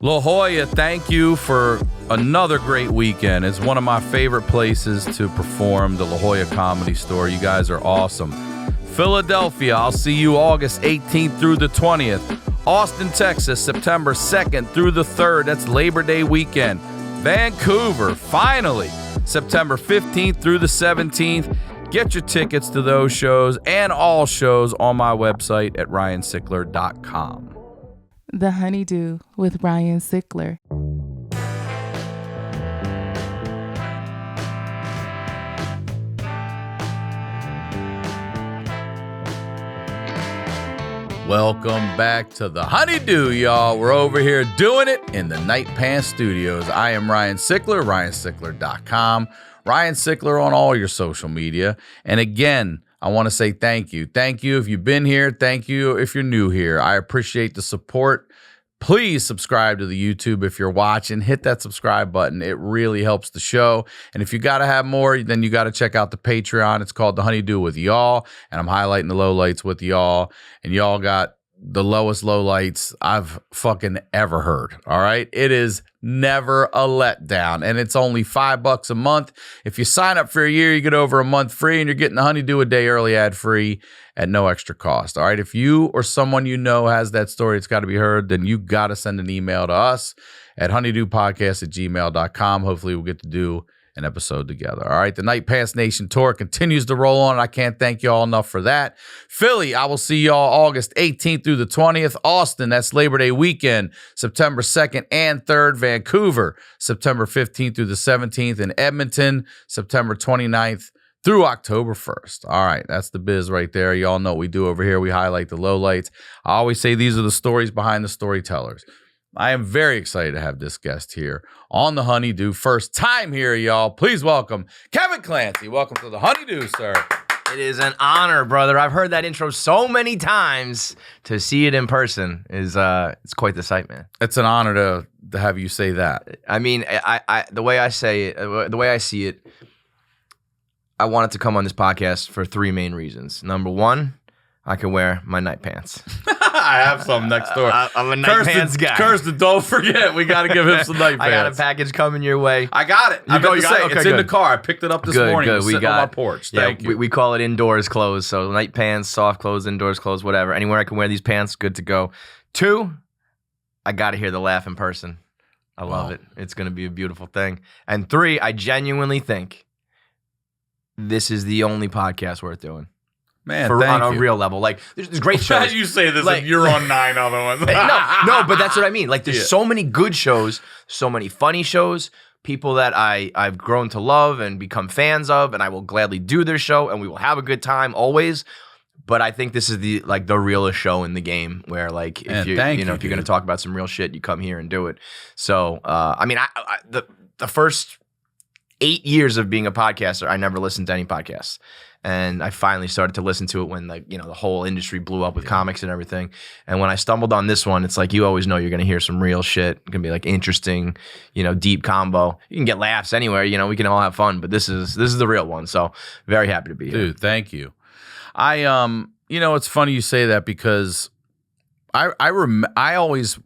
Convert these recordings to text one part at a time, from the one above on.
La Jolla, thank you for another great weekend. It's one of my favorite places to perform, the La Jolla Comedy Store. You guys are awesome. Philadelphia, I'll see you August 18th through the 20th. Austin, Texas, September 2nd through the 3rd. That's Labor Day weekend. Vancouver, finally, September 15th through the 17th. Get your tickets to those shows and all shows on my website at ryansickler.com. The HoneyDew with Ryan Sickler. Welcome back to the HoneyDew, y'all. We're over here doing it in the Night Pants Studios. I am Ryan Sickler, ryansickler.com. Ryan Sickler on all your social media. And again, I want to say thank you. Thank you if you've been here. Thank you if you're new here. I appreciate the support. Please subscribe to the YouTube if you're watching. Hit that subscribe button. It really helps the show. And if you got to have more, then you got to check out the Patreon. It's called The HoneyDew with y'all. And I'm highlighting the lowlights with y'all. And y'all got the lowest lowlights I've fucking ever heard. All right. It is never a letdown. And it's only $5 a month. If you sign up for a year, you get over a month free, and you're getting the HoneyDew a day early ad free at no extra cost. All right. If you or someone you know has that story, it's got to be heard, then you got to send an email to us at honeydewpodcast@gmail.com. Hopefully we'll get to do an episode together. All right. The Night Pants Nation tour continues to roll on. I can't thank you all enough for that. Philly, I will see y'all August 18th through the 20th. Austin, that's Labor Day weekend, September 2nd and 3rd. Vancouver, September 15th through the 17th. And Edmonton, September 29th through October 1st. All right, that's the biz right there. Y'all know what we do over here. We highlight the lowlights. I always say these are the stories behind the storytellers. I am very excited to have this guest here on the HoneyDew. First time here, y'all. Please welcome Kevin Clancy. Welcome to the HoneyDew, sir. It is an honor, brother. I've heard that intro so many times. To see it in person is it's quite the sight, man. It's an honor to have you say that. I mean, I the way I say it, the way I see it, I wanted to come on this podcast for three main reasons. Number one, I can wear my night pants. I have some next door. I'm a night pants guy. Kirsten, don't forget. We got to give him some night pants. I got a package coming your way. I got it. It's in the car. I picked it up this morning. Good. It was sitting on my porch. Thank you. We call it indoors clothes. So night pants, soft clothes, indoors clothes, whatever. Anywhere I can wear these pants, good to go. Two, I got to hear the laugh in person. I love it. It's going to be a beautiful thing. And three, I genuinely think this is the only podcast worth doing. Man, on a real level. Like, there's great shows. As you say this, like you're on 9 other ones. no, but that's what I mean. Like, there's so many good shows, so many funny shows, people that I've grown to love and become fans of, and I will gladly do their show, and we will have a good time always. But I think this is the realest show in the game, where like if you're going to talk about some real shit, you come here and do it. So, I mean, the first 8 years of being a podcaster, I never listened to any podcasts. And I finally started to listen to it when the whole industry blew up with comics and everything. And when I stumbled on this one, it's like, you always know you're going to hear some real shit. It's going to be like interesting, deep combo. You can get laughs anywhere, we can all have fun, but this is the real one. So very happy to be here. Dude, thank you. It's funny you say that, because I always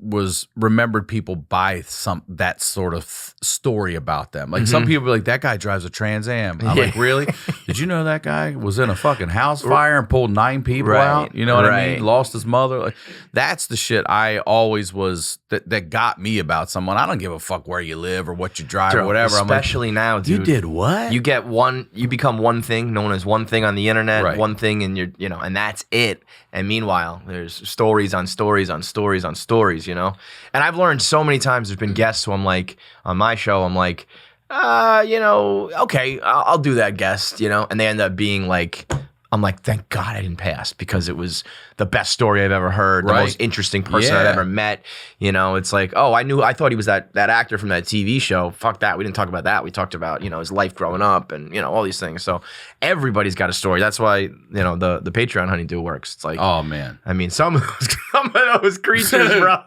remembered people by that sort of story about them. Like some people be like, that guy drives a Trans Am. I'm like, really? Did you know that guy was in a fucking house fire and pulled 9 people out? You know what I mean? Lost his mother. Like, that's the shit I always was that got me about someone. I don't give a fuck where you live or what you drive or whatever. Especially now, dude. You did what? You become one thing, known as one thing on the internet, one thing in your, and that's it. And meanwhile, there's stories on stories on stories on stories, And I've learned so many times, there's been guests who I'm like, on my show, I'm like, okay, I'll do that guest, And they end up being like, I'm like, thank God I didn't pass, because it was the best story I've ever heard, the most interesting person I've ever met. It's like, I thought he was that actor from that TV show. Fuck that. We didn't talk about that. We talked about, his life growing up and, all these things. So everybody's got a story. That's why, the Patreon HoneyDew works. It's like, oh man. I mean, some of those creatures, bro.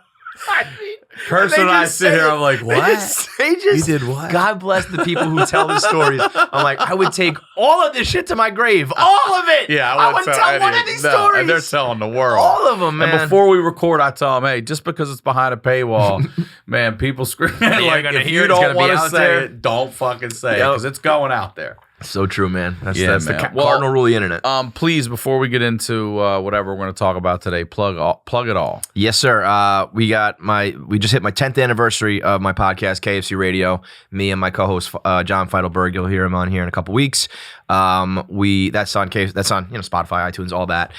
person I sit here, I'm like, what? They just, you did what? God bless the people who tell the stories. I'm like, I would take all of this shit to my grave. All of it. Yeah, I wouldn't tell one of these stories. And they're telling the world. All of them, man. And before we record, I tell them, hey, just because it's behind a paywall, man, people screaming. Like, if you don't want to say it, don't fucking say it, because it's going out there. So true, man. That's man. the cardinal rule of the internet. Please, before we get into whatever we're going to talk about today, plug it all. Yes, sir. We just hit my 10th anniversary of my podcast, KFC Radio. Me and my co-host John Feidelberg. You'll hear him on here in a couple weeks. That's on Spotify, iTunes, all that.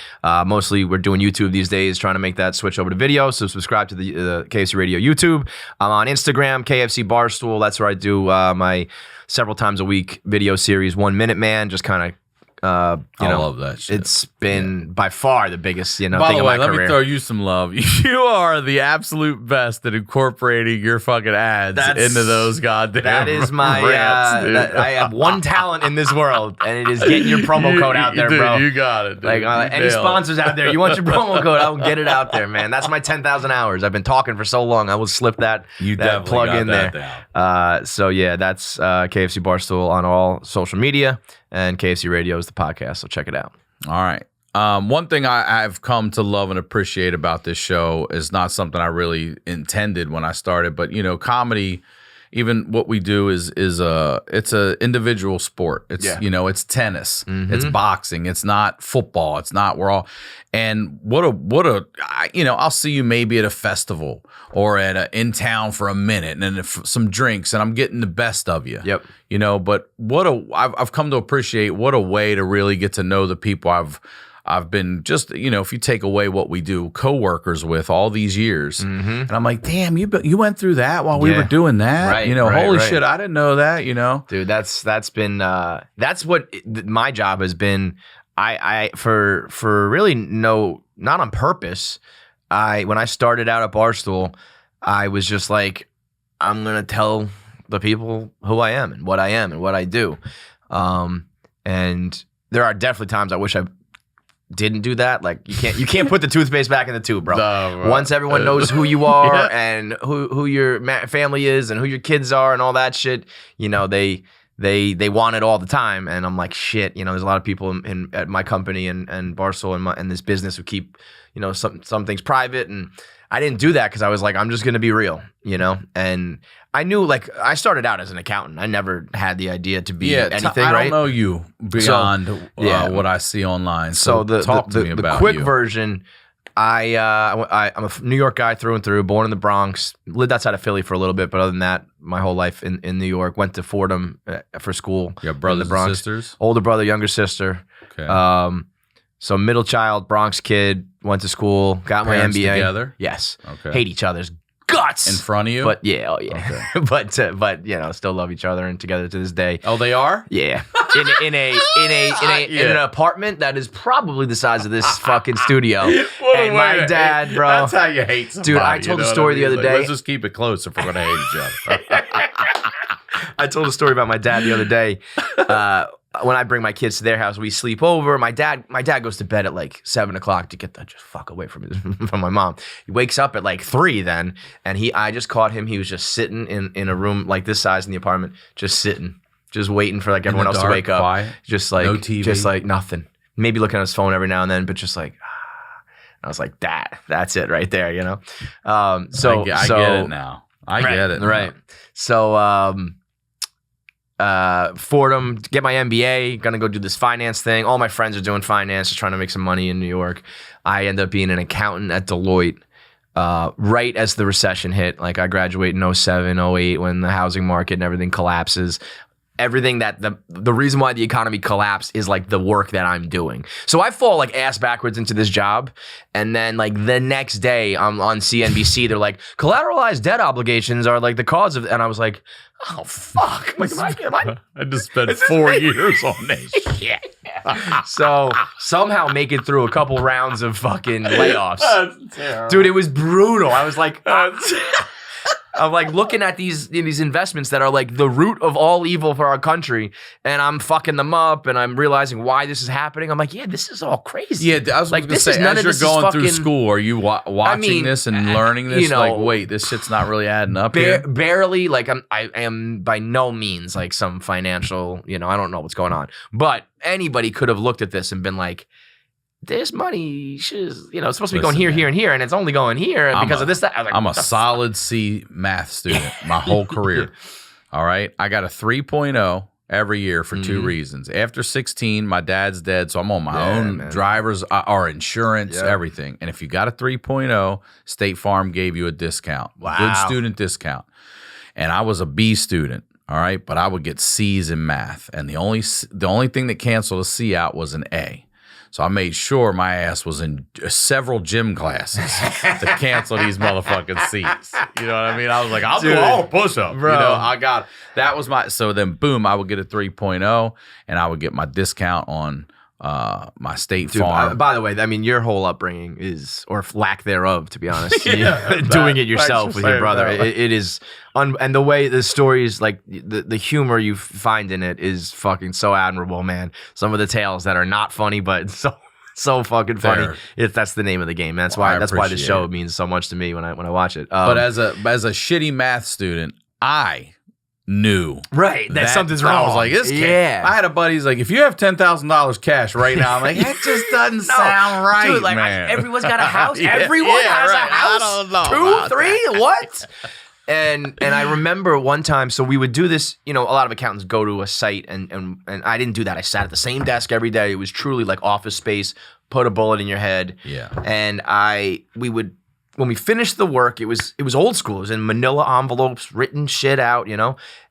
Mostly we're doing YouTube these days, trying to make that switch over to video. So subscribe to the KFC Radio YouTube. I'm on Instagram, KFC Barstool. That's where I do my several times a week video series, 1 Minute Man, just kind of, I love that shit. It's been by far the biggest, By thing the of way, my let career. me throw you some love. You are the absolute best at incorporating your fucking ads into those goddamn That is my, rants, dude. I have one talent in this world, and it is getting your promo code out there, dude, bro. You got it, dude. Like, any sponsors out there, you want your promo code, I will get it out there, man. That's my 10,000 hours. I've been talking for so long, I will slip that plug in there. So yeah, that's KFC Barstool on all social media, and KFC Radio is the podcast, so check it out. All right. One thing I've come to love and appreciate about this show is not something I really intended when I started, but comedy, even what we do is it's a individual sport. It's it's tennis, it's boxing, it's not football, it's not and I'll see you maybe at a festival or in town for a minute and then some drinks and I'm getting the best of you. Yep. But I've come to appreciate what a way to really get to know the people I've been just, if you take away what we do, coworkers with all these years. And I'm like, damn, you went through that while we were doing that. Right, holy shit, I didn't know that, Dude, that's been, that's what my job has been. I for really not on purpose. When I started out at Barstool, I was just like, I'm going to tell the people who I am and what I do. And there are definitely times I wish I didn't do that. Like you can't put the toothpaste back in the tube, bro. No, once everyone knows who you are and who your family is and who your kids are and all that shit, they want it all the time. And I'm like, shit, there's a lot of people at my company and Barstool and this business who keep, some things private. And I didn't do that because I was like, I'm just going to be real, and I knew, like, I started out as an accountant. I never had the idea to be anything, I right? don't know you beyond what I see online. So talk to me about the quick you. version, I'm a New York guy through and through, born in the Bronx, lived outside of Philly for a little bit, but other than that, my whole life in New York, went to Fordham for school. You have brothers and sisters? Older brother, younger sister. Okay. So middle child, Bronx kid, went to school, got Parents my MBA. Together? Yes. Okay. Hate each other's guts. In front of you? But yeah, okay. but still love each other and together to this day. Oh, they are? Yeah. In an apartment that is probably the size of this fucking studio. And my dad, bro. That's how you hate somebody. Dude, I told a story the other day. Let's just keep it close if we're gonna hate each other. I told a story about my dad the other day. When I bring my kids to their house, we sleep over. My dad goes to bed at like 7 o'clock to get the just fuck away from my mom. He wakes up at like 3 then, and I just caught him. He was just sitting in a room like this size in the apartment, just sitting, just waiting for like everyone else to wake up. Quiet? Just like no TV, just like nothing. Maybe looking at his phone every now and then, but just like. I was like, that's it right there, I get it now. I get it. Right. So, Fordham, get my MBA, gonna go do this finance thing. All my friends are doing finance, just trying to make some money in New York. I end up being an accountant at Deloitte right as the recession hit. Like I graduate in 07, 08 when the housing market and everything collapses. Everything that the reason why the economy collapsed is like the work that I'm doing. So I fall like ass backwards into this job. And then like the next day I'm on CNBC. They're like, collateralized debt obligations are like the cause of, and I was like, oh fuck. Like, I just spent 4 years on this shit. So somehow make it through a couple rounds of fucking layoffs. Dude, it was brutal. I was like, I'm like looking at these investments that are like the root of all evil for our country, and I'm fucking them up, and I'm realizing why this is happening. I'm like, yeah, this is all crazy. Yeah, I was like, going to say, as you're going through school, are you watching this and learning this? Like, wait, this shit's not really adding up here? Barely. Like, I am by no means like some financial, I don't know what's going on. But anybody could have looked at this and been like, this money is, it's supposed to be going here, here, and here, and it's only going here because of this, that. I was like, I'm a solid C math student my whole career. All right. I got a 3.0 every year for two reasons. After 16, my dad's dead, so I'm on my own driver's or insurance, everything. And if you got a 3.0, State Farm gave you a discount. Wow. Good student discount. And I was a B student. All right. But I would get C's in math. And the only thing that canceled a C out was an A. So I made sure my ass was in several gym classes to cancel these motherfucking seats. You know what I mean? I was like, I'll do all the push-ups. Bro. I got that was my. So then, boom, I would get a 3.0, and I would get my discount on my State Farm. By the way, I mean, your whole upbringing is, or lack thereof, to be honest, doing it yourself with your brother. It is, and the way the stories, like the humor you find in it is fucking so admirable, man. Some of the tales that are not funny, but so fucking funny. That's the name of the game. That's why the show means so much to me when I watch it. But as a shitty math student, I knew that something's wrong. I was like, this can't. I had a buddy who's like, if you have $10,000 cash right now, I'm like, that just doesn't sound right, dude, like, man. Everyone's got a house. Everyone has a house. I don't know 2, 3, what? And I remember one time, so we would do this, a lot of accountants go to a site, and I didn't do that. I sat at the same desk every day. It was truly like office space, put a bullet in your head. Yeah. And we would, when we finished the work, it was old school. It was in manila envelopes, written shit out,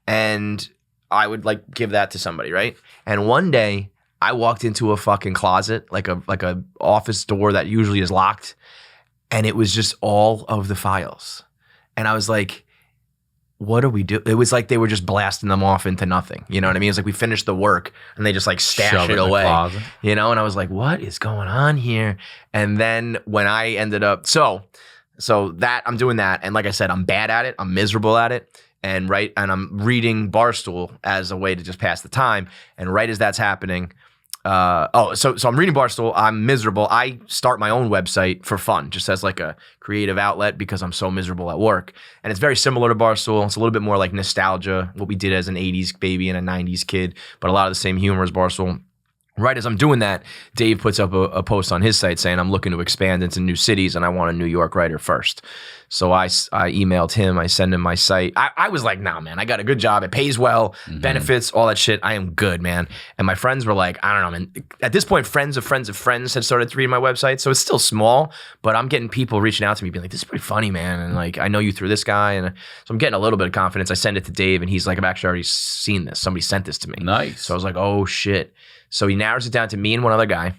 and I would like give that to somebody, right? And one day I walked into a fucking closet, like a office door that usually is locked, and it was just all of the files. And I was like, what do we do? It was like they were just blasting them off into nothing. You know what I mean? It's like we finished the work and they just like stash it away. And I was like, what is going on here? And then when I ended up, so that I'm doing that. And like I said, I'm bad at it. I'm miserable at it. And I'm reading Barstool as a way to just pass the time. And right as that's happening, so I'm reading Barstool. I'm miserable. I start my own website for fun, just as like a creative outlet because I'm so miserable at work. And it's very similar to Barstool. It's a little bit more like nostalgia, what we did as an 80s baby and a 90s kid, but a lot of the same humor as Barstool. Right as I'm doing that, Dave puts up a post on his site saying, I'm looking to expand into new cities and I want a New York writer first. So I emailed him. I sent him my site. I was like, nah, man, I got a good job. It pays well, benefits, all that shit. I am good, man. And my friends were like, I don't know, man. At this point, friends of friends of friends had started to read my website. So it's still small, but I'm getting people reaching out to me being like, this is pretty funny, man. And like, I know you through this guy. And so I'm getting a little bit of confidence. I send it to Dave and he's like, I've actually already seen this. Somebody sent this to me. Nice. So I was like, oh shit. So he narrows it down to me and one other guy.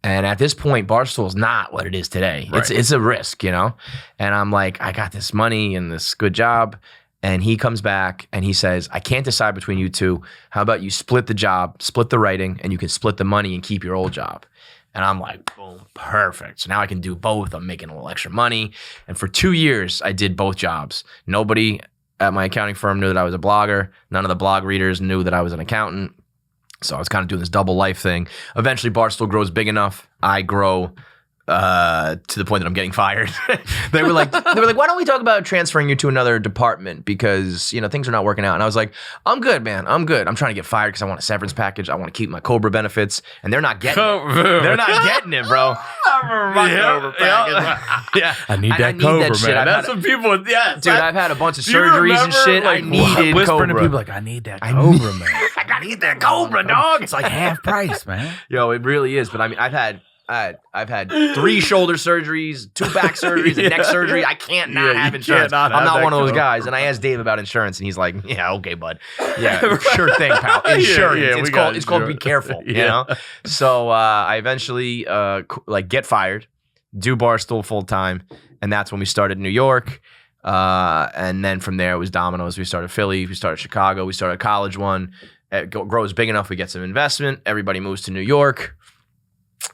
And at this point, Barstool is not what it is today. Right. It's a risk, And I'm like, I got this money and this good job. And he comes back and he says, I can't decide between you two. How about you split the job, split the writing, and you can split the money and keep your old job. And I'm like, boom, perfect. So now I can do both. I'm making a little extra money. And for 2 years, I did both jobs. Nobody at my accounting firm knew that I was a blogger. None of the blog readers knew that I was an accountant. So I was kind of doing this double life thing. Eventually, Barstool grows big enough. I grow to the point that I'm getting fired. They were like, why don't we talk about transferring you to another department because things are not working out. And I was like, I'm good, man. I'm good. I'm trying to get fired because I want a severance package. I want to keep my Cobra benefits, and they're not getting it. They're not getting it, bro. Cobra package. Yeah, I need that Cobra, man. That's what people. Yeah, dude. I've had a bunch of surgeries and shit. Like, I needed whispering Cobra. To people like, I need that Cobra, man. I need that Cobra, dog. It's like half price, man. Yo, it really is. But I mean, I've had 3 shoulder surgeries, 2 back surgeries, a neck surgery. I can't not have insurance. I'm not one of those guys. And I asked Dave about insurance, and he's like, "Yeah, okay, bud. Yeah, sure thing, pal. Insurance. It's called be careful. So I eventually get fired, do Barstool full time, and that's when we started New York. And then from there it was dominoes. We started Philly, we started Chicago, we started a college one. It grows big enough, we get some investment. Everybody moves to New York.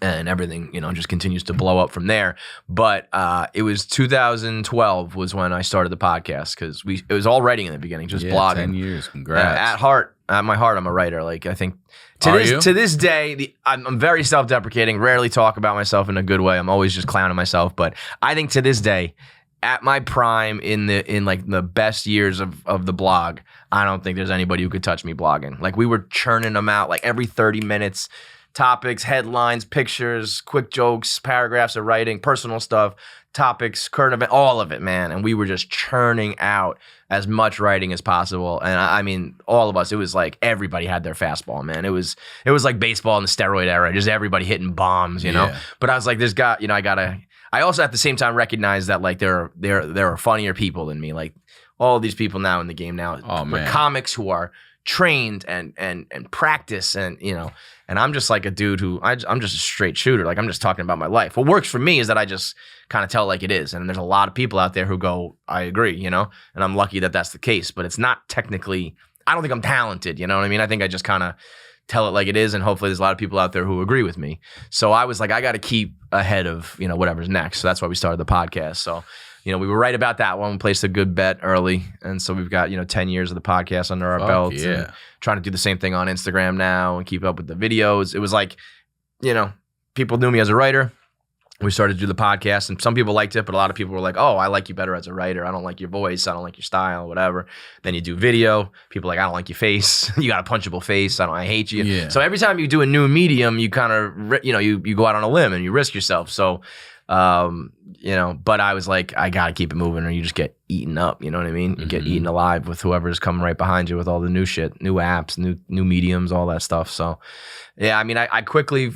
and everything, just continues to blow up from there. But it was 2012 was when I started the podcast, because it was all writing in the beginning, just blogging. 10 years, congrats. At my heart, I'm a writer. Like, I think to this day, I'm very self-deprecating, rarely talk about myself in a good way. I'm always just clowning myself. But I think to this day, at my prime, in like the best years of the blog, I don't think there's anybody who could touch me blogging. Like, we were churning them out like every 30 minutes. Topics, headlines, pictures, quick jokes, paragraphs of writing, personal stuff, topics, current event, all of it, man. And we were just churning out as much writing as possible. And I mean, all of us, it was like everybody had their fastball, man. It was like baseball in the steroid era, just everybody hitting bombs, you know? But I was like, I also at the same time recognize that like there are funnier people than me. Like all of these people now in the game now, comics who are trained and practice, and and I'm just like a dude who I'm just a straight shooter. Like, I'm just talking about my life. What works for me is that I just kind of tell it like it is. And there's a lot of people out there who go, I agree, and I'm lucky that that's the case. But it's not technically, I don't think I'm talented, you know what I mean? I think I just kind of tell it like it is, and hopefully there's a lot of people out there who agree with me. So I was like, I got to keep ahead of, whatever's next. So that's why we started the podcast. So we were right about that one. We placed a good bet early. And so we've got, 10 years of the podcast under our belts. Yeah. And trying to do the same thing on Instagram now and keep up with the videos. It was like, people knew me as a writer. We started to do the podcast, and some people liked it, but a lot of people were like, oh, I like you better as a writer. I don't like your voice. I don't like your style, whatever. Then you do video. People are like, I don't like your face. You got a punchable face. I hate you. Yeah. So every time you do a new medium, you kind of, you go out on a limb and you risk yourself. So, but I was like, I got to keep it moving or you just get eaten up. You know what I mean? You get eaten alive with whoever's coming right behind you with all the new shit, new apps, new mediums, all that stuff. So, yeah, I mean, I quickly,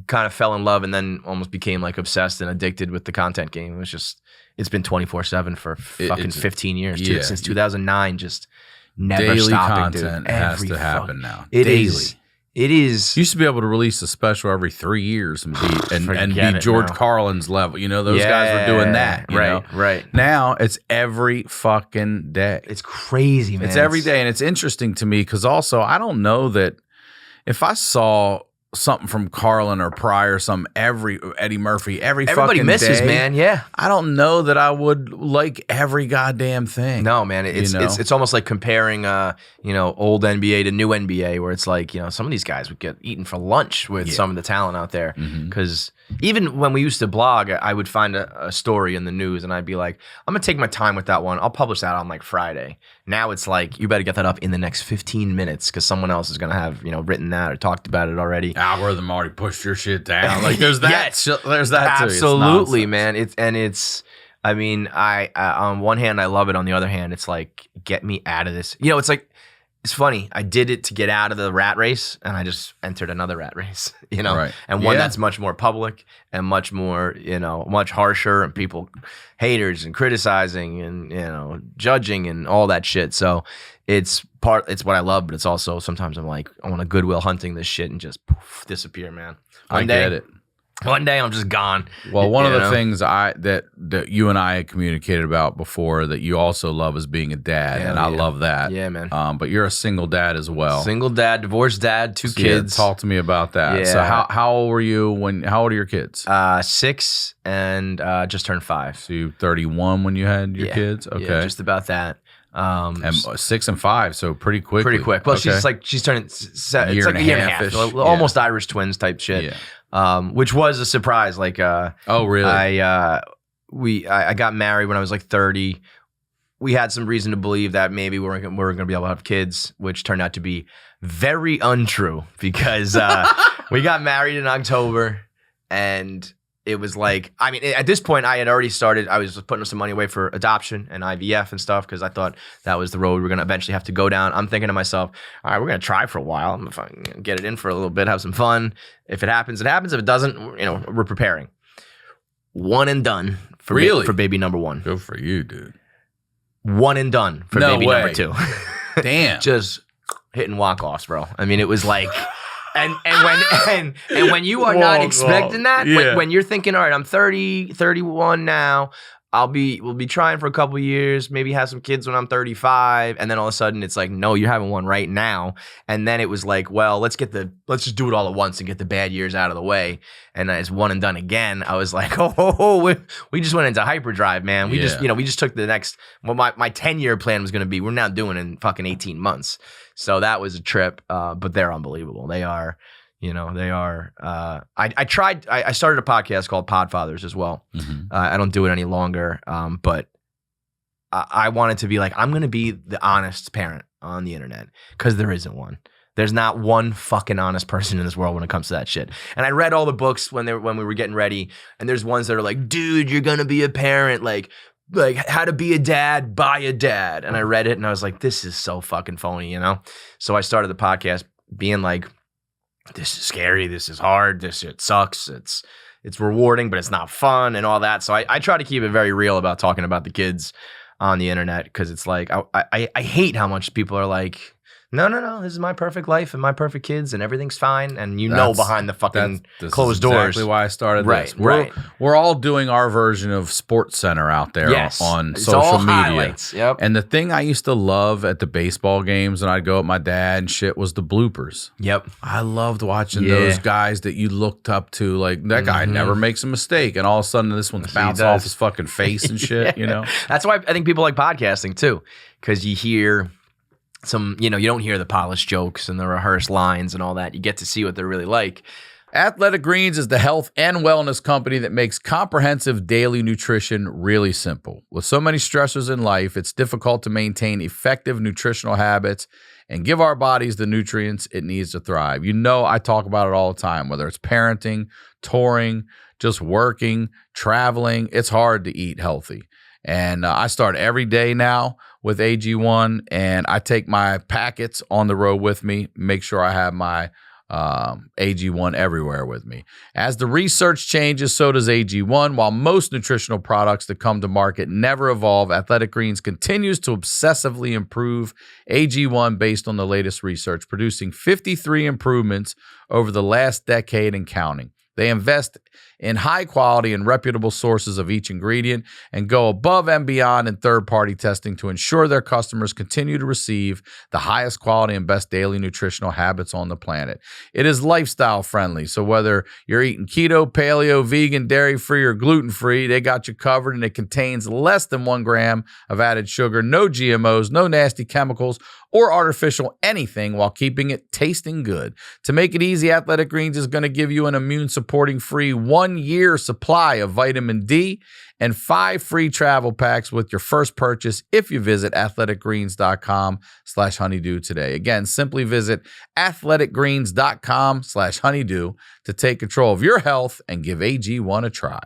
kind of fell in love and then almost became like obsessed and addicted with the content game. It's been 24/7 for fucking 15 years, too. Since 2009, just never daily stopping, content dude. has to happen now. Daily. It is. You used to be able to release a special every 3 years and be George Carlin's level. Those guys were doing that. Right. Now it's every fucking day. It's crazy, man. It's every day. And it's interesting to me because also I don't know that if I saw something from Carlin or Pryor, Eddie Murphy, everybody fucking misses, day, man. Yeah, I don't know that I would like every goddamn thing. No, man, it's almost like comparing old NBA to new NBA, where it's like some of these guys would get eaten for lunch with some of the talent out there. Because even when we used to blog, I would find a story in the news and I'd be like, I'm gonna take my time with that one. I'll publish that on like Friday. Now it's like you better get that up in the next 15 minutes because someone else is gonna have written that or talked about it already. Algorithm already pushed your shit down. Like there's that. There's that too. Absolutely, man. It's. I mean, I on one hand I love it. On the other hand, it's like get me out of this. It's like. It's funny. I did it to get out of the rat race, and I just entered another rat race, Right. And one that's much more public and much more, much harsher, and people, haters and criticizing and, judging and all that shit. So it's what I love, but it's also sometimes I'm like, I want to Goodwill Hunting this shit and just poof, disappear, man. I get it. One day I'm just gone. Well, one of the things that you and I had communicated about before that you also love is being a dad, and I love that. Yeah, man. But you're a single dad as well. Single dad, divorced dad, two kids. Talk to me about that. Yeah. So how old were you how old are your kids? 6 and just turned 5. So you 31 when you had your kids? Okay. Yeah, just about that. And 6 and 5, so pretty quick. Pretty quick. Well, she's turning. It's like a year and a half. Almost Irish twins type shit. Yeah. Which was a surprise. Like, oh really? I got married when I was like 30. We had some reason to believe that maybe we weren't going to be able to have kids, which turned out to be very untrue because we got married in October and. It was like, I mean, at this point, I had already started. I was putting some money away for adoption and IVF and stuff because I thought that was the road we're going to eventually have to go down. I'm thinking to myself, all right, we're going to try for a while. I'm going to get it in for a little bit, have some fun. If it happens, it happens. If it doesn't, we're preparing. One and done for baby number 1. Good for you, dude. One and done for baby number 2. Damn. Just hitting walk-offs, bro. I mean, it was like... And when you are not expecting that, when you're thinking, all right, I'm 30, 31 now, we'll be trying for a couple of years, maybe have some kids when I'm 35. And then all of a sudden it's like, no, you're having one right now. And then it was like, well, let's just do it all at once and get the bad years out of the way. And it's one and done again. I was like, we just went into hyperdrive, man. We just took the next, my 10-year plan was going to be, we're now doing in fucking 18 months. So that was a trip. But they're unbelievable. They are. I started a podcast called Podfathers as well. Mm-hmm. I don't do it any longer. But I wanted to be like, I'm going to be the honest parent on the internet, because there isn't one. There's not one fucking honest person in this world when it comes to that shit. And I read all the books when we were getting ready, and there's ones that are like, dude, you're going to be a parent. Like how to be a dad, buy a dad. And I read it and I was like, this is so fucking phony, So I started the podcast being like, this is scary, this is hard, this shit sucks, it's rewarding, but it's not fun and all that. So I try to keep it very real about talking about the kids on the internet, because it's like, I hate how much people are like, no, this is my perfect life and my perfect kids and everything's fine. And behind the fucking closed doors. That's exactly why I started this. Right. We're all doing our version of Sports Center out there on social media. Highlights. Yep. And the thing I used to love at the baseball games when I'd go with my dad and shit was the bloopers. Yep. I loved watching those guys that you looked up to. Like, that guy never makes a mistake. And all of a sudden this one's bouncing off his fucking face and shit, That's why I think people like podcasting too, because you hear some, you don't hear the polished jokes and the rehearsed lines and all that. You get to see what they're really like. Athletic Greens is the health and wellness company that makes comprehensive daily nutrition really simple. With so many stressors in life, it's difficult to maintain effective nutritional habits and give our bodies the nutrients it needs to thrive. I talk about it all the time, whether it's parenting, touring, just working, traveling. It's hard to eat healthy. And I start every day now with AG1, and I take my packets on the road with me, make sure I have my AG1 everywhere with me. As the research changes, so does AG1. While most nutritional products that come to market never evolve, Athletic Greens continues to obsessively improve AG1 based on the latest research, producing 53 improvements over the last decade and counting. They invest in high quality and reputable sources of each ingredient and go above and beyond in third-party testing to ensure their customers continue to receive the highest quality and best daily nutritional habits on the planet. It is lifestyle friendly, so whether you're eating keto, paleo, vegan, dairy-free, or gluten-free, they got you covered, and it contains less than 1 gram of added sugar, no GMOs, no nasty chemicals, or artificial anything, while keeping it tasting good. To make it easy, Athletic Greens is going to give you an immune-supporting free 1-year supply of vitamin D and 5 free travel packs with your first purchase if you visit athleticgreens.com/honeydew today. Again, simply visit athleticgreens.com/honeydew to take control of your health and give AG1 a try.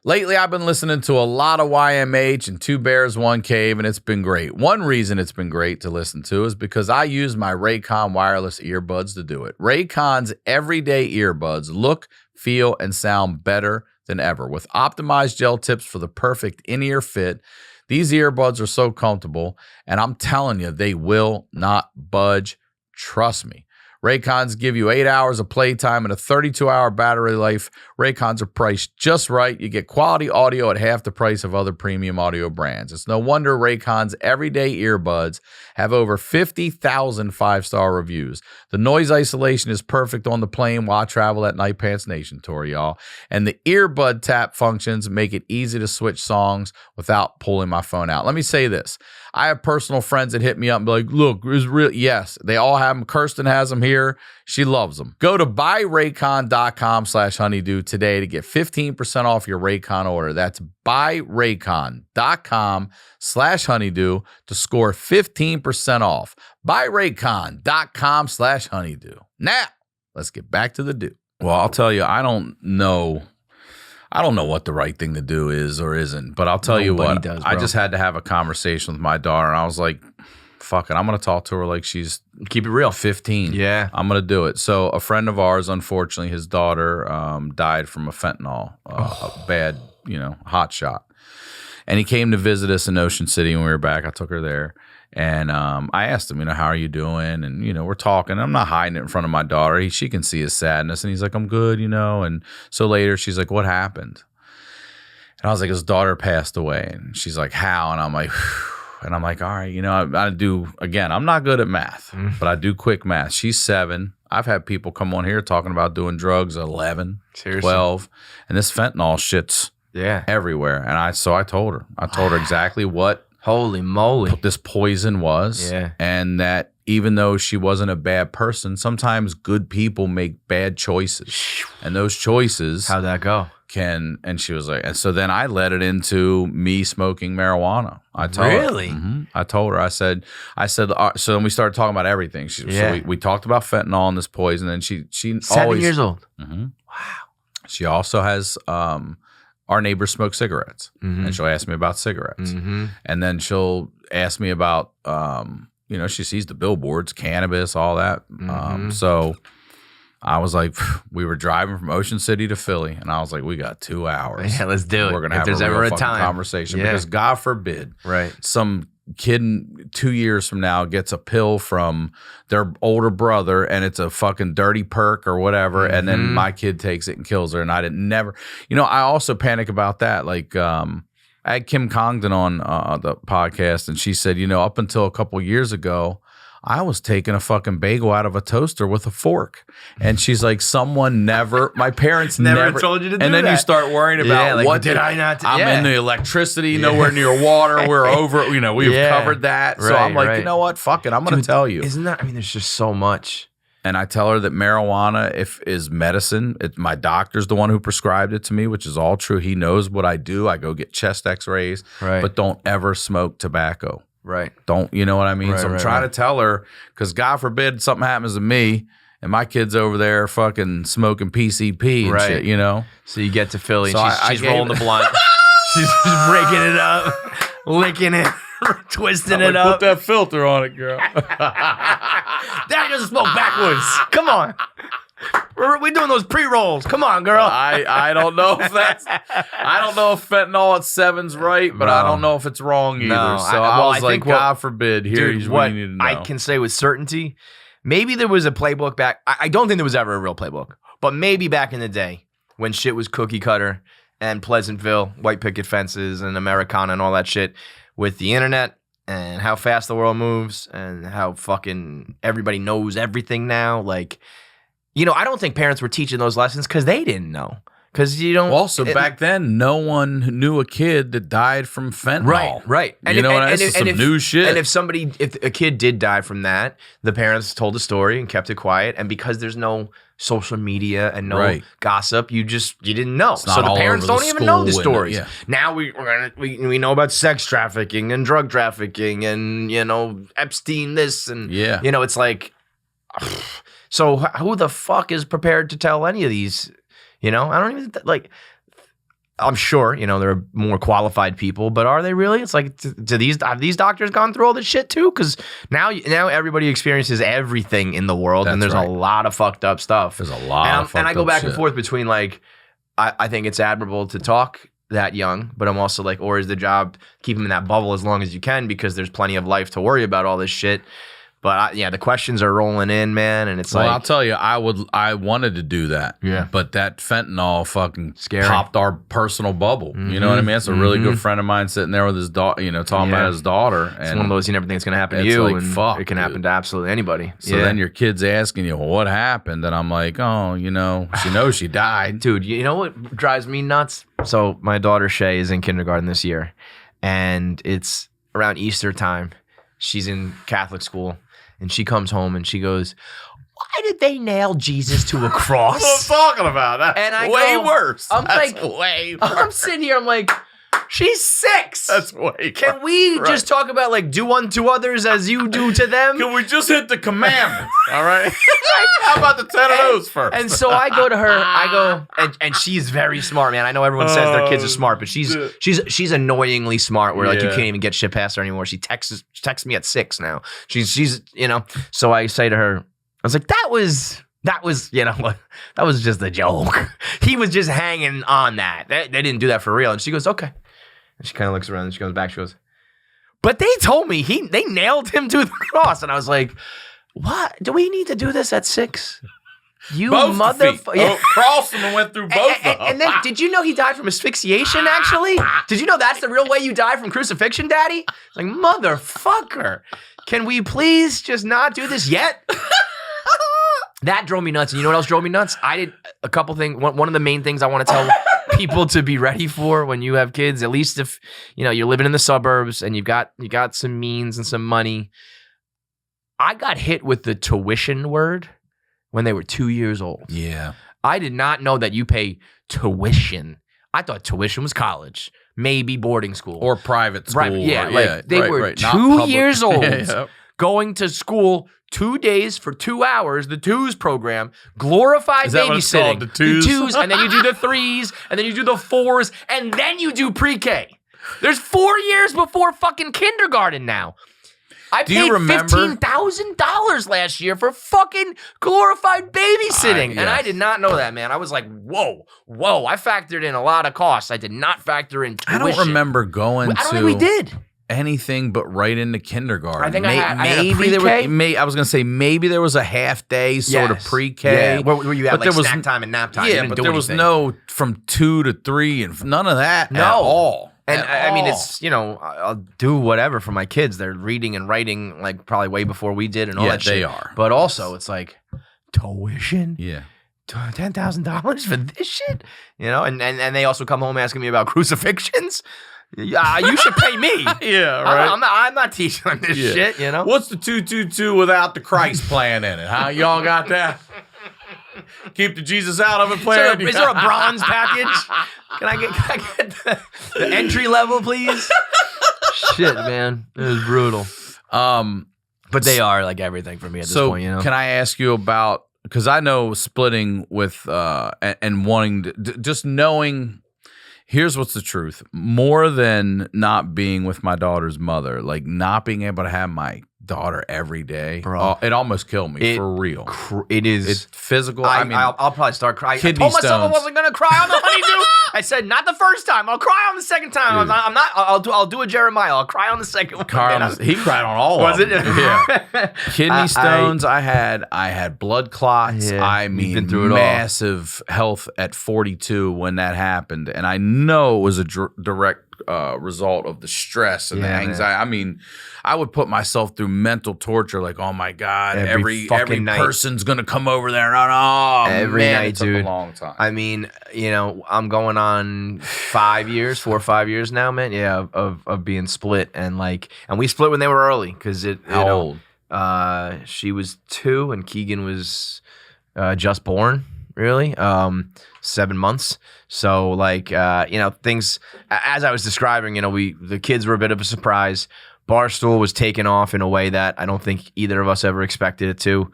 Lately, I've been listening to a lot of YMH and Two Bears, One Cave, and it's been great. One reason it's been great to listen to is because I use my Raycon wireless earbuds to do it. Raycon's everyday earbuds look, feel, and sound better than ever. With optimized gel tips for the perfect in-ear fit, these earbuds are so comfortable, and I'm telling you, they will not budge. Trust me. Raycons give you 8 hours of playtime and a 32-hour battery life. Raycons are priced just right. You get quality audio at half the price of other premium audio brands. It's no wonder Raycon's everyday earbuds have over 50,000 5-star reviews. The noise isolation is perfect on the plane while I travel at Night Pants Nation tour, y'all. And the earbud tap functions make it easy to switch songs without pulling my phone out. Let me say this. I have personal friends that hit me up and be like, look, it's real. Yes, they all have them. Kirsten has them here. She loves them. Go to buyraycon.com/honeydew today to get 15% off your Raycon order. That's buyraycon.com/honeydew to score 15% off. Buyraycon.com/honeydew. Now, let's get back to the do. Well, I'll tell you, I don't know what the right thing to do is or isn't, but I'll tell you what, I just had to have a conversation with my daughter, and I was like, fuck it, I'm going to talk to her like she's, keep it real, 15. Yeah. I'm going to do it. So a friend of ours, unfortunately, his daughter died from a fentanyl, a bad, hot shot. And he came to visit us in Ocean City when we were back. I took her there. And I asked him, how are you doing? And, we're talking. I'm not hiding it in front of my daughter. She can see his sadness. And he's like, I'm good, And so later she's like, what happened? And I was like, his daughter passed away. And she's like, how? And I'm like, all right, you know, I do, again, I'm not good at math, but I do quick math. She's 7. I've had people come on here talking about doing drugs at 11, Seriously? 12. And this fentanyl shit's everywhere. And I told her exactly what holy moly this poison was. Yeah. And that even though she wasn't a bad person, sometimes good people make bad choices. And those choices. How'd that go? And she was like, and so then I led it into me smoking marijuana. I told her. I told her, I said, so then we started talking about everything. So we talked about fentanyl and this poison. And she 7 years old. Wow. She also has, our neighbors smoke cigarettes, and she'll ask me about cigarettes. And then she'll ask me about, you know, she sees the billboards, cannabis, all that. So I was like, we were driving from Ocean City to Philly, and I was like, we got 2 hours. Yeah, let's do it. We're going to have a real fucking conversation because God forbid some kid 2 years from now gets a pill from their older brother and it's a fucking dirty perk or whatever, and then my kid takes it and kills her. And I didn't never, you know, I also panic about that. Like, I had Kim Congdon on the podcast, and she said, you know, up until a couple years ago, I was taking a fucking bagel out of a toaster with a fork. And she's like, my parents never told you to do that. And then you start worrying about like, what did I not? I'm in the electricity, nowhere near water. We're over, you know, we've covered that. So I'm like, you know what? Fuck it. I'm going to tell you. Isn't that, I mean, there's just so much. And I tell her that marijuana is medicine. My doctor's the one who prescribed it to me, which is all true. He knows what I do. I go get chest x-rays, but don't ever smoke tobacco. Right. Don't, you know what I mean? So I'm trying to tell her, because God forbid something happens to me and my kid's over there fucking smoking PCP and shit, you know? So you get to Philly, so she's rolling the blunt. She's just breaking it up, licking it, twisting it up. Put that filter on it, girl. Daddy doesn't smoke backwards. Come on. We're doing those pre-rolls. Come on, girl. I don't know if fentanyl at 7's right, but I don't know if it's wrong either. No, so I was like, God forbid, here's what you need to know. I can say with certainty, maybe there was a playbook back. I don't think there was ever a real playbook, but maybe back in the day when shit was cookie cutter and Pleasantville, white picket fences and Americana and all that shit, with the internet and how fast the world moves and how fucking everybody knows everything now, like, you know, I don't think parents were teaching those lessons because they didn't know. Because you don't. Also, back then, no one knew a kid that died from fentanyl. Right. And you know what I mean? This is some new shit. And if a kid did die from that, the parents told the story and kept it quiet. And because there's no social media and no gossip, you didn't know. So the parents don't even know the stories. Now we know about sex trafficking and drug trafficking and, you know, Epstein this and, you know, it's like. So who the fuck is prepared to tell any of these? You know, I don't even like. I'm sure, you know, there are more qualified people, but are they really? It's like, have these doctors gone through all this shit too? Because now everybody experiences everything in the world, and there's a lot of fucked up stuff. There's a lot of fucked up and I go back and and forth between like, I think it's admirable to talk that young, but I'm also like, or is the job keep them in that bubble as long as you can because there's plenty of life to worry about all this shit. But the questions are rolling in, man, and it's like. Well, I'll tell you, I wanted to do that. Yeah. But that fentanyl fucking popped our personal bubble. You know what I mean? That's a really good friend of mine sitting there with his daughter, you know, talking about his daughter. And it's one of those you never think it's going to happen to you. Like, and fuck, it can happen to absolutely anybody. So then your kid's asking you, well, what happened? And I'm like, oh, you know, she knows she died. Dude, you know what drives me nuts? So my daughter Shay is in kindergarten this year, and it's around Easter time. She's in Catholic school. And she comes home and she goes, why did they nail Jesus to a cross? That's what I'm talking about. That's way worse. I'm sitting here, I'm like, she's 6. That's way Can we just talk about like do unto others as you do to them? Can we just hit the commandments? All right. How about the 10 of those first? And so I go to her, and she's very smart, man. I know everyone says their kids are smart, but she's annoyingly smart where like you can't even get shit past her anymore. She texts me at 6 now. She's you know, so I say to her, I was like, that was, you know, that was just a joke. He was just hanging on that. They didn't do that for real. And she goes, okay. And she kind of looks around and she comes back. She goes, but they told me they nailed him to the cross. And I was like, what? Do we need to do this at 6? You Both motherfucker. feet. Crossed them and went through both of them. And then, did you know he died from asphyxiation, actually? Did you know that's the real way you die from crucifixion, Daddy? Like, motherfucker. Can we please just not do this yet? That drove me nuts. And you know what else drove me nuts? I did a couple things. One of the main things I want to tell people to be ready for when you have kids, at least if, you're living in the suburbs and you got some means and some money. I got hit with the tuition word when they were 2 years old. Yeah. I did not know that you pay tuition. I thought tuition was college, maybe boarding school. Or private school. Right, yeah, or, they were right. Not 2 public. years old Yeah. going to school 2 days for 2 hours, the twos program, glorified Is that what it's called, babysitting. the twos? And then you do the threes, and then you do the fours, and then you do pre-K. There's 4 years before fucking kindergarten now. I Do paid you remember $15,000 last year for fucking glorified babysitting. Yeah. And I did not know that, man. I was like, whoa. I factored in a lot of costs. I did not factor in tuition. I don't remember going I don't think we did. anything but right into kindergarten. I think I had a maybe there pre-K? was. I was gonna say maybe there was a half day sort of pre-K. Yeah, where you had but there was snack time and nap time. You Yeah, didn't but do there was anything. no from 2 to 3 and none of that at all. And At I mean, all. it's, I'll do whatever for my kids. They're reading and writing like probably way before we did and all Yeah, that shit. they are. But also it's like tuition. Yeah. $10,000 for this shit, and they also come home asking me about crucifixions. You should pay me. Yeah, right. I'm not teaching them this shit. What's the 222 without the Christ plan in it? Huh? Y'all got that? Keep the Jesus out of it plan. Is there a bronze package? Can I get the entry level, please? Shit, man, it was brutal. But they are like everything for me at this point. Can I ask you about, because I know splitting with and wanting to, just knowing. Here's what's the truth. More than not being with my daughter's mother, like not being able to have my daughter every day, bro, it almost killed me for real. It is. It's physical. I'll probably start crying. I Kidney told myself stones. I wasn't gonna cry on the honeydew. I said not the first time. I'll cry on the second time. I'm not. I'll do a Jeremiah. I'll cry on the second one. He cried on all Was of it? them. Yeah. Kidney stones. I had blood clots. Yeah, I you've mean, been through it all. massive health at 42 when that happened, and I know it was a direct result of the stress and the anxiety. Man. I mean, I would put myself through mental torture, like, oh my God, every night. person's gonna come over there and every night, it took dude. a long time. I mean, I'm going on 4 or 5 years now, man. Yeah, of being split and we split when they were early because How old? She was 2 and Keegan was just born. Really, 7 months. So things as I was describing, the kids were a bit of a surprise. Barstool was taken off in a way that I don't think either of us ever expected it to.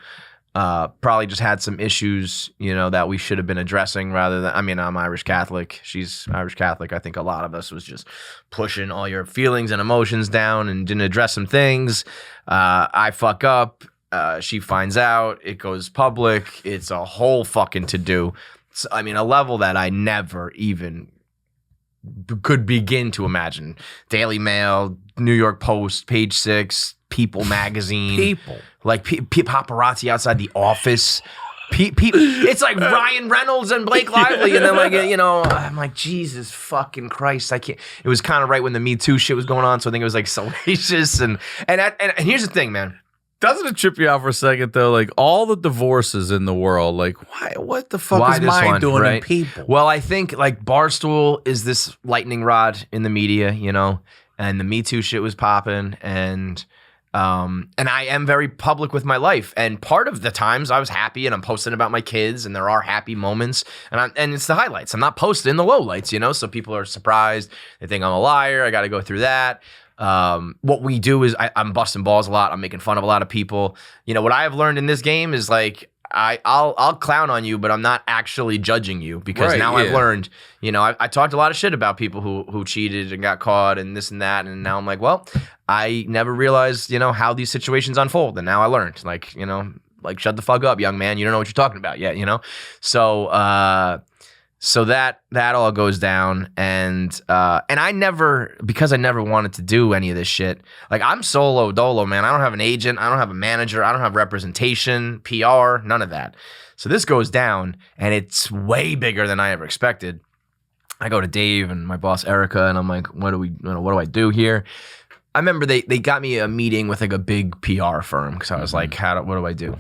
Probably just had some issues, that we should have been addressing rather than, I'm Irish Catholic. She's Irish Catholic. I think a lot of us was just pushing all your feelings and emotions down and didn't address some things. I fuck up. She finds out, it goes public. It's a whole fucking to-do. So, a level that I never even could begin to imagine. Daily Mail, New York Post, Page 6, People magazine. People. Like paparazzi outside the office. It's like Ryan Reynolds and Blake Lively. And then I'm like, Jesus fucking Christ. I can't. It was kind of right when the Me Too shit was going on. So I think it was like salacious. And here's the thing, man. Doesn't it trip you out for a second though? Like all the divorces in the world, like why? What the fuck is this mine one, doing right? in People? Well, I think Barstool is this lightning rod in the media, and the Me Too shit was popping, and I am very public with my life, and part of the times I was happy and I'm posting about my kids, and there are happy moments, and it's the highlights. I'm not posting the lowlights, so people are surprised. They think I'm a liar. I got to go through that. What we do is I'm busting balls a lot. I'm making fun of a lot of people. What I have learned in this game is I'll clown on you, but I'm not actually judging you because I've learned, I talked a lot of shit about people who cheated and got caught and this and that. And now I'm like, well, I never realized, how these situations unfold. And now I learned shut the fuck up, young man. You don't know what you're talking about yet, So, So that all goes down, and I never, because I never wanted to do any of this shit. Like, I'm solo dolo, man. I don't have an agent. I don't have a manager. I don't have representation, PR, none of that. So this goes down, and it's way bigger than I ever expected. I go to Dave and my boss Erica, and I'm like, what do I do here? I remember they got me a meeting with like a big PR firm because I was like, what do I do?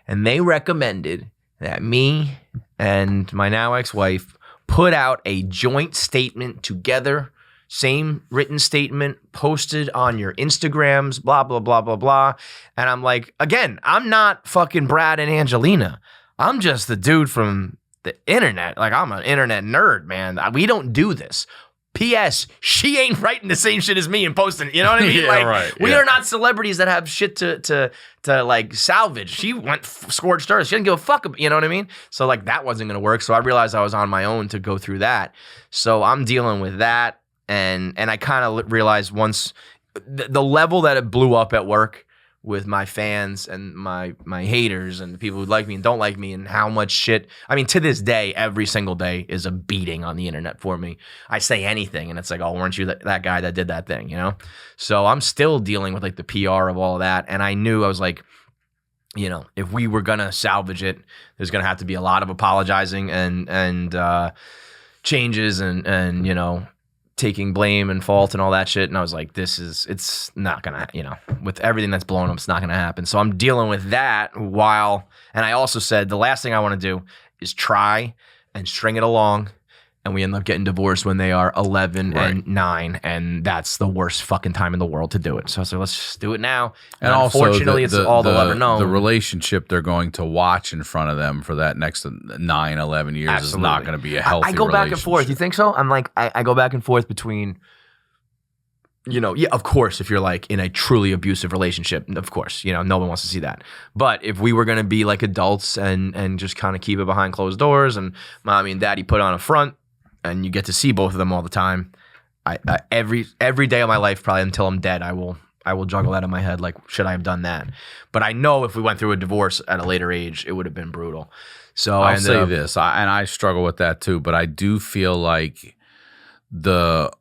And they recommended that me and my now ex-wife put out a joint statement together, same written statement, posted on your Instagrams, blah, blah, blah, blah, blah. And I'm like, again, I'm not fucking Brad and Angelina. I'm just the dude from the internet. Like, I'm an internet nerd, man. We don't do this. P.S. She ain't writing the same shit as me and posting. You know what I mean? Yeah, like, right. We are not celebrities that have shit to like salvage. She went scorched earth. She didn't give a fuck. You know what I mean? So like that wasn't gonna work. So I realized I was on my own to go through that. So I'm dealing with that, and I kind of realized once the level that it blew up at work with my fans and my haters and the people who like me and don't like me, and how much shit. I mean, to this day, every single day is a beating on the internet for me. I say anything and it's like, oh, weren't you that guy that did that thing, you know? So I'm still dealing with like the PR of all of that. And I knew, I was like, you know, if we were going to salvage it, there's going to have to be a lot of apologizing and changes and, you know, taking blame and fault and all that shit. And I was like, it's not gonna, you know, with everything that's blown up, it's not gonna happen. So I'm dealing with that while, and I also said the last thing I want to do is try and string it along, and we end up getting divorced when they are 11 and 9, and that's the worst fucking time in the world to do it. So I said, let's just do it now. And also, unfortunately, it's all they'll ever know. The relationship they're going to watch in front of them for that next 9, 11 years is not going to be a healthy relationship. I go back and forth. You think so? I'm like, I go back and forth between, you know, yeah, of course, if you're like in a truly abusive relationship, of course, you know, no one wants to see that. But if we were going to be like adults and just kind of keep it behind closed doors, and mommy and daddy put on a front, and you get to see both of them all the time, I every day of my life, probably until I'm dead, I will juggle that in my head, like, should I have done that? But I know if we went through a divorce at a later age, it would have been brutal. So I'll say this, and I struggle with that too, but I do feel like the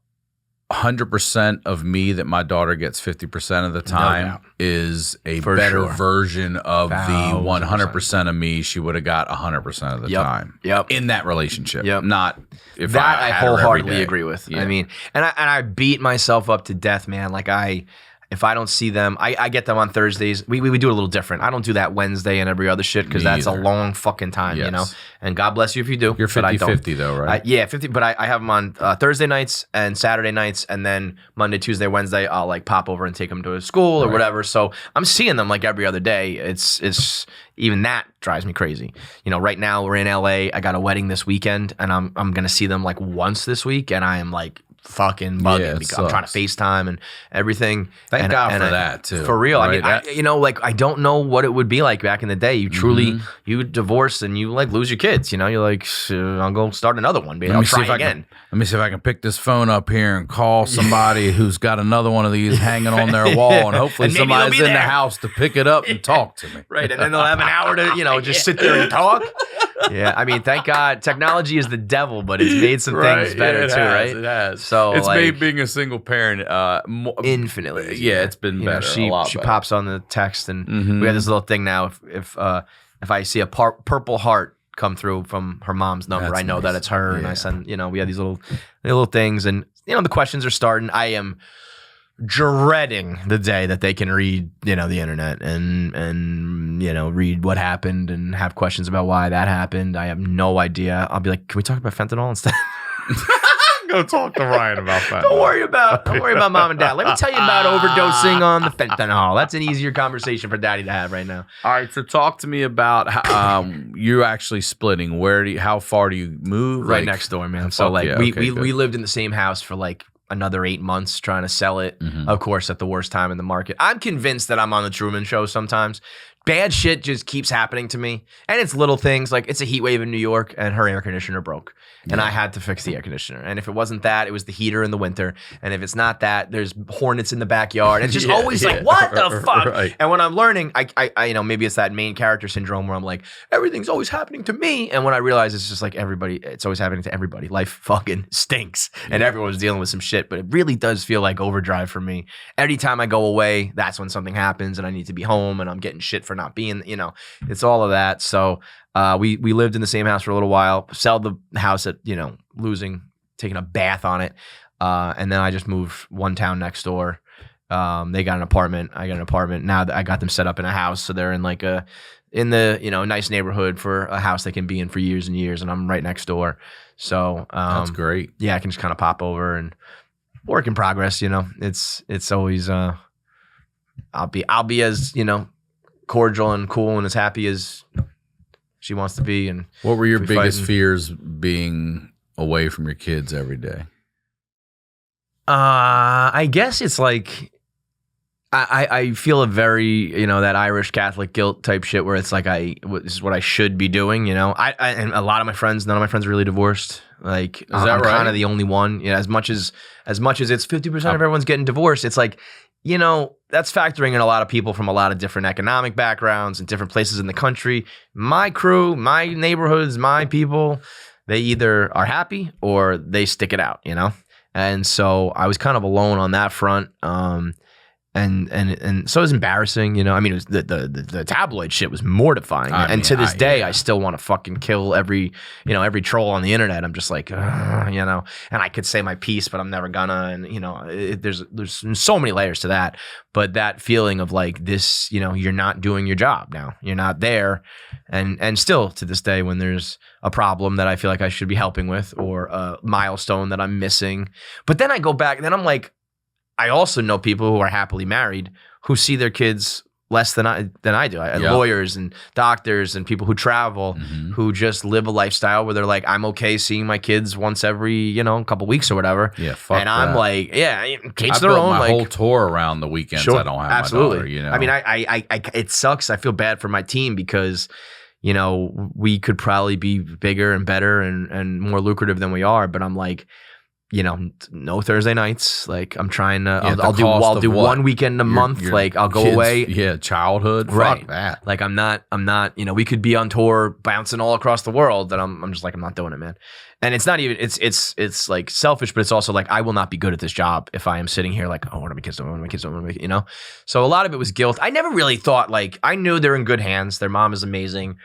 100% of me that my daughter gets 50% of the time is a better version of the 100% of me she would have got 100% of the time. In that relationship. Not if that I I had her wholeheartedly every day. agree with. Yeah. I mean, and I beat myself up to death, man. Like if I don't see them, I get them on Thursdays. We do it a little different. I don't do that Wednesday and every other shit because that's a long fucking time, you know? And God bless you if you do. You're 50-50 though, right? Yeah, 50. But I have them on Thursday nights and Saturday nights, and then Monday, Tuesday, Wednesday, I'll like pop over and take them to school or whatever. So I'm seeing them like every other day. It's even that drives me crazy. You know, right now we're in LA. I got a wedding this weekend, and I'm gonna see them like once this week, and I am like fucking bugging because I'm trying to FaceTime and everything. Thank God for that too. For real. Right? I mean, you know, like I don't know what it would be like back in the day. You truly, you divorce and you like lose your kids. You know, you're like, I'll go start another one, baby. I'll try again. Let me see if I can pick this phone up here and call somebody who's got another one of these hanging on their wall, and hopefully and somebody's in the house to pick it up and talk to me. Right, and then they'll have an hour to, you know, just sit there and talk. Yeah, I mean, thank God, technology is the devil, but it's made some things better too, right? It has. So it's like, made being a single parent infinitely easier. Yeah, it's been better. She pops on the text, and we have this little thing now. If I see a purple heart come through from her mom's number, I know that it's her, and I send. You know, we have these little things, and you know the questions are starting. I am dreading the day that they can read, you know, the internet and you know, read what happened and have questions about why that happened. I have no idea. I'll be like, can we talk about fentanyl instead? Go talk to Ryan about that. Don't worry about mom and dad. Let me tell you about overdosing on the fentanyl. That's an easier conversation for daddy to have right now. All right, so talk to me about how, you actually splitting. How far do you move? Right like, next door, man. So like yeah, we lived in the same house for like another 8 months trying to sell it. Of course, at the worst time in the market. I'm convinced that I'm on the Truman Show sometimes. bad shit just keeps happening to me. And it's little things like it's a heat wave in New York and her air conditioner broke. And I had to fix the air conditioner. And if it wasn't that, it was the heater in the winter. And if it's not that, there's hornets in the backyard. It's just always like, what the fuck? Right. And when I'm learning, I maybe it's that main character syndrome where I'm like, everything's always happening to me. And when I realize it's just like it's always happening to everybody. Life fucking stinks. And everyone's dealing with some shit. But it really does feel like overdrive for me. Every time I go away, that's when something happens and I need to be home and I'm getting shit for not being, it's all of that. So we lived in the same house for a little while, sell the house at, taking a bath on it. And then I just moved one town next door. They got an apartment. I got an apartment. Now that I got them set up in a house. So they're in the nice neighborhood for a house they can be in for years and years. And I'm right next door. So that's great. Yeah, I can just kind of pop over and work in progress. It's always I'll be as cordial and cool and as happy as she wants to be. And what were your biggest fears being away from your kids every day? I guess it's like I feel a very that Irish Catholic guilt type shit where it's like this is what I should be doing. I and a lot of my friends, none of my friends are really divorced. Like is that I'm right? Kind of the only one. As much as it's 50% of everyone's getting divorced, it's like. That's factoring in a lot of people from a lot of different economic backgrounds and different places in the country. My crew, my neighborhoods, my people, they either are happy or they stick it out, And so I was kind of alone on that front. And so it was embarrassing, I mean, it was the tabloid shit was mortifying. And to this day, I still want to fucking kill every troll on the internet. I'm just like, and I could say my piece, but I'm never gonna. And, there's so many layers to that. But that feeling of like this, you're not doing your job now. You're not there. And still to this day, when there's a problem that I feel like I should be helping with or a milestone that I'm missing. But then I go back and then I'm like, I also know people who are happily married who see their kids less than I do. Lawyers and doctors and people who travel who just live a lifestyle where they're like, I'm okay seeing my kids once every, couple weeks or whatever. Yeah, fuck and that. I'm like, kids I their built own. my whole tour around the weekends. Sure, I don't have absolutely. my daughter, I mean, I it sucks. I feel bad for my team because, we could probably be bigger and better and more lucrative than we are. But I'm like, no Thursday nights. Like I'm trying to, I'll do one weekend a month. Like I'll go kids, away. Yeah. Childhood. Right. Fuck that. Like I'm not, we could be on tour bouncing all across the world. And I'm just like, I'm not doing it, man. And it's not even, it's like selfish, but it's also like, I will not be good at this job if I am sitting here like, oh, what are my kids doing? So a lot of it was guilt. I never really thought I knew they're in good hands. Their mom is amazing.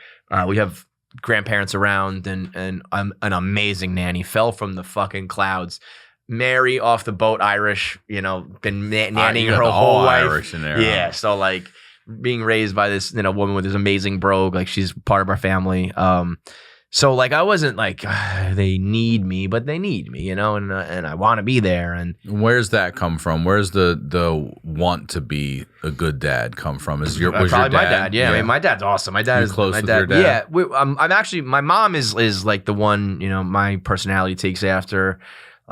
We have grandparents around and I'm an amazing nanny, fell from the fucking clouds. Mary off the boat, Irish, been nannying her whole life. Irish in there, yeah, so like being raised by this woman with this amazing brogue, like she's part of our family. So like I wasn't like they need me, but they need me, and I want to be there. And where's that come from? Where's the want to be a good dad come from? Was probably your dad? My dad? Yeah, I mean, my dad's awesome. My dad is close my with dad. your dad. Yeah, I'm actually my mom is like the one my personality takes after.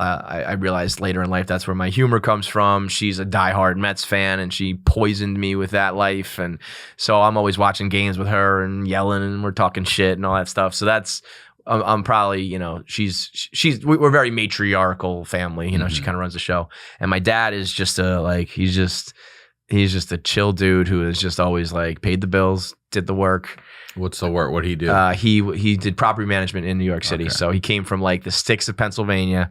I realized later in life that's where my humor comes from. She's a diehard Mets fan, and she poisoned me with that life. And so I'm always watching games with her and yelling, and we're talking shit and all that stuff. So that's I'm probably we're a very matriarchal family. She kind of runs the show, and my dad is just he's just a chill dude who is just always like paid the bills, did the work. What's the work? What did he do? He did property management in New York City. Okay. So he came from like the sticks of Pennsylvania.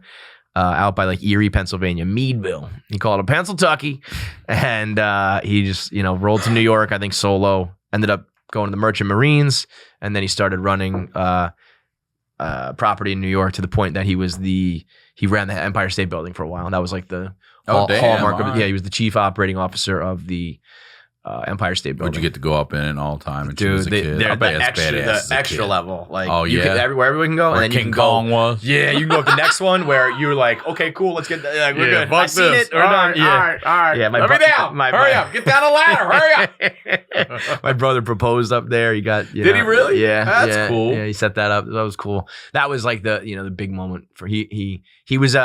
Out by like Erie, Pennsylvania, Meadville. He called it Pennsyltucky. And he just, rolled to New York, I think solo, ended up going to the Merchant Marines. And then he started running property in New York to the point that he ran the Empire State Building for a while. And that was like the hallmark of it. Yeah, he was the chief operating officer of the Empire State Building. Would you get to go up in it all the time? And dude, they're the extra level. Like, you can, where everyone can go. Where and then King you can Kong go, was. Yeah, you can go to the next one where you're like, okay, cool, let's get, we're good. Fuck I seen this. it. We're done. All right. Yeah, let me down. Hurry up. Get down the ladder. Hurry up. My brother proposed up there. He got, Did he really? Yeah. That's cool. Yeah, he set that up. That was cool. That was like the big moment for he was,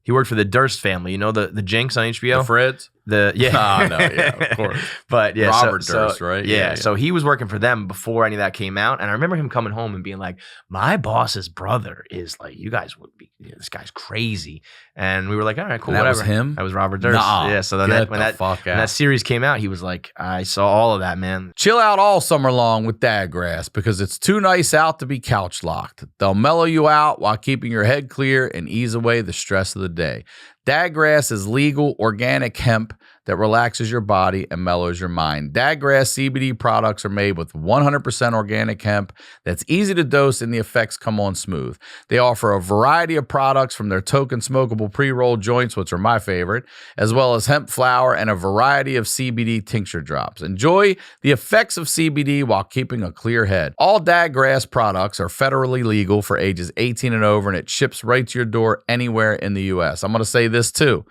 he worked for the Durst family, the Jinx on HBO. The Freds? No, yeah, of course. But yeah, Robert Durst, right? Yeah, so he was working for them before any of that came out, and I remember him coming home and being like, "My boss's brother is like, you guys would be, this guy's crazy," and we were like, "All right, cool, And that whatever." was him? That was Robert Durst. Nuh-uh. Yeah. So then when that series came out, he was like, "I saw all of that, man." Chill out all summer long with Dadgrass because it's too nice out to be couch locked. They'll mellow you out while keeping your head clear and ease away the stress of the day. Dadgrass is legal, organic hemp that relaxes your body and mellows your mind. Dadgrass CBD products are made with 100% organic hemp that's easy to dose and the effects come on smooth. They offer a variety of products from their token smokable pre-roll joints, which are my favorite, as well as hemp flower and a variety of CBD tincture drops. Enjoy the effects of CBD while keeping a clear head. All Dadgrass products are federally legal for ages 18 and over, and it ships right to your door anywhere in the U.S. I'm going to say this too.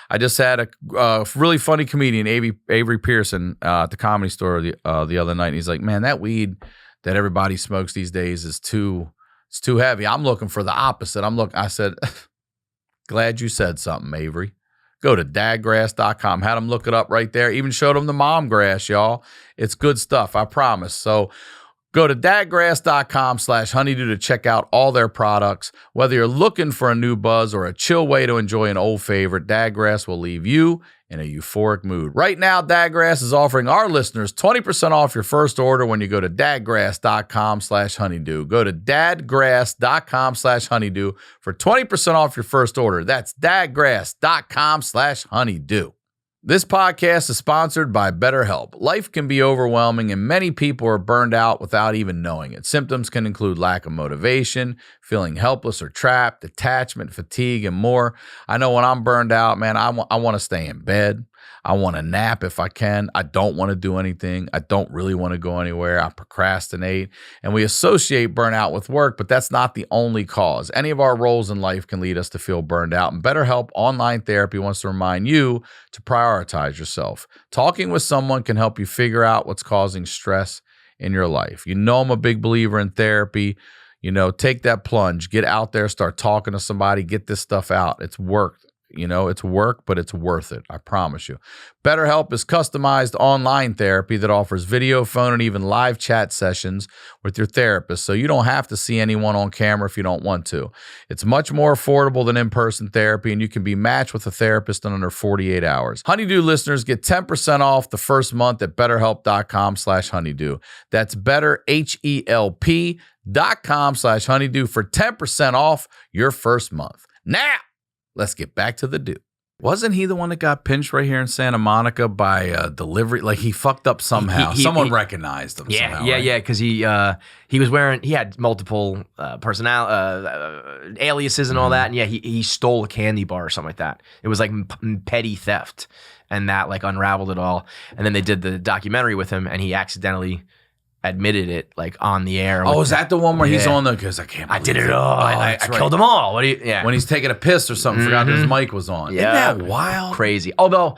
I just had a really funny comedian, Avery Pearson, at the Comedy Store the other night. And he's like, "Man, that weed that everybody smokes these days is too heavy. I'm looking for the opposite." I said, "Glad you said something, Avery. Go to dadgrass.com. Had him look it up right there. Even showed him the mom grass, y'all. It's good stuff, I promise." So go to dadgrass.com/honeydew to check out all their products. Whether you're looking for a new buzz or a chill way to enjoy an old favorite, Dadgrass will leave you in a euphoric mood. Right now, Dadgrass is offering our listeners 20% off your first order when you go to dadgrass.com/honeydew. Go to dadgrass.com/honeydew for 20% off your first order. That's dadgrass.com/honeydew. This podcast is sponsored by Betterhelp. Life can be overwhelming and many people are burned out without even knowing it. Symptoms can include lack of motivation, feeling helpless or trapped, detachment, fatigue, and more. I know when I'm burned out, man, I want to stay in bed. I want to nap if I can. I don't want to do anything. I don't really want to go anywhere. I procrastinate. And we associate burnout with work, but that's not the only cause. Any of our roles in life can lead us to feel burned out. And BetterHelp Online Therapy wants to remind you to prioritize yourself. Talking with someone can help you figure out what's causing stress in your life. You know I'm a big believer in therapy. You know, take that plunge. Get out there, start talking to somebody, get this stuff out. It's work. You know, it's work, but it's worth it. I promise you. BetterHelp is customized online therapy that offers video, phone, and even live chat sessions with your therapist, so you don't have to see anyone on camera if you don't want to. It's much more affordable than in-person therapy, and you can be matched with a therapist in under 48 hours. Honeydew listeners get 10% off the first month at betterhelp.com/honeydew. That's betterhelp.com/honeydew for 10% off your first month. Now, let's get back to the dude. Wasn't he the one that got pinched right here in Santa Monica by delivery? Like he fucked up somehow. Someone recognized him. Yeah, somehow, right? yeah. Because he had multiple aliases and all that. And yeah, he stole a candy bar or something like that. It was like petty theft, and that like unraveled it all. And then they did the documentary with him, and he accidentally admitted it like on the air. Oh, is that the one where he's on the? Because I can't. I did it all. I killed them all. What do you? Yeah. When he's taking a piss or something, forgot his mic was on. Yeah. Isn't that wild? Crazy. Although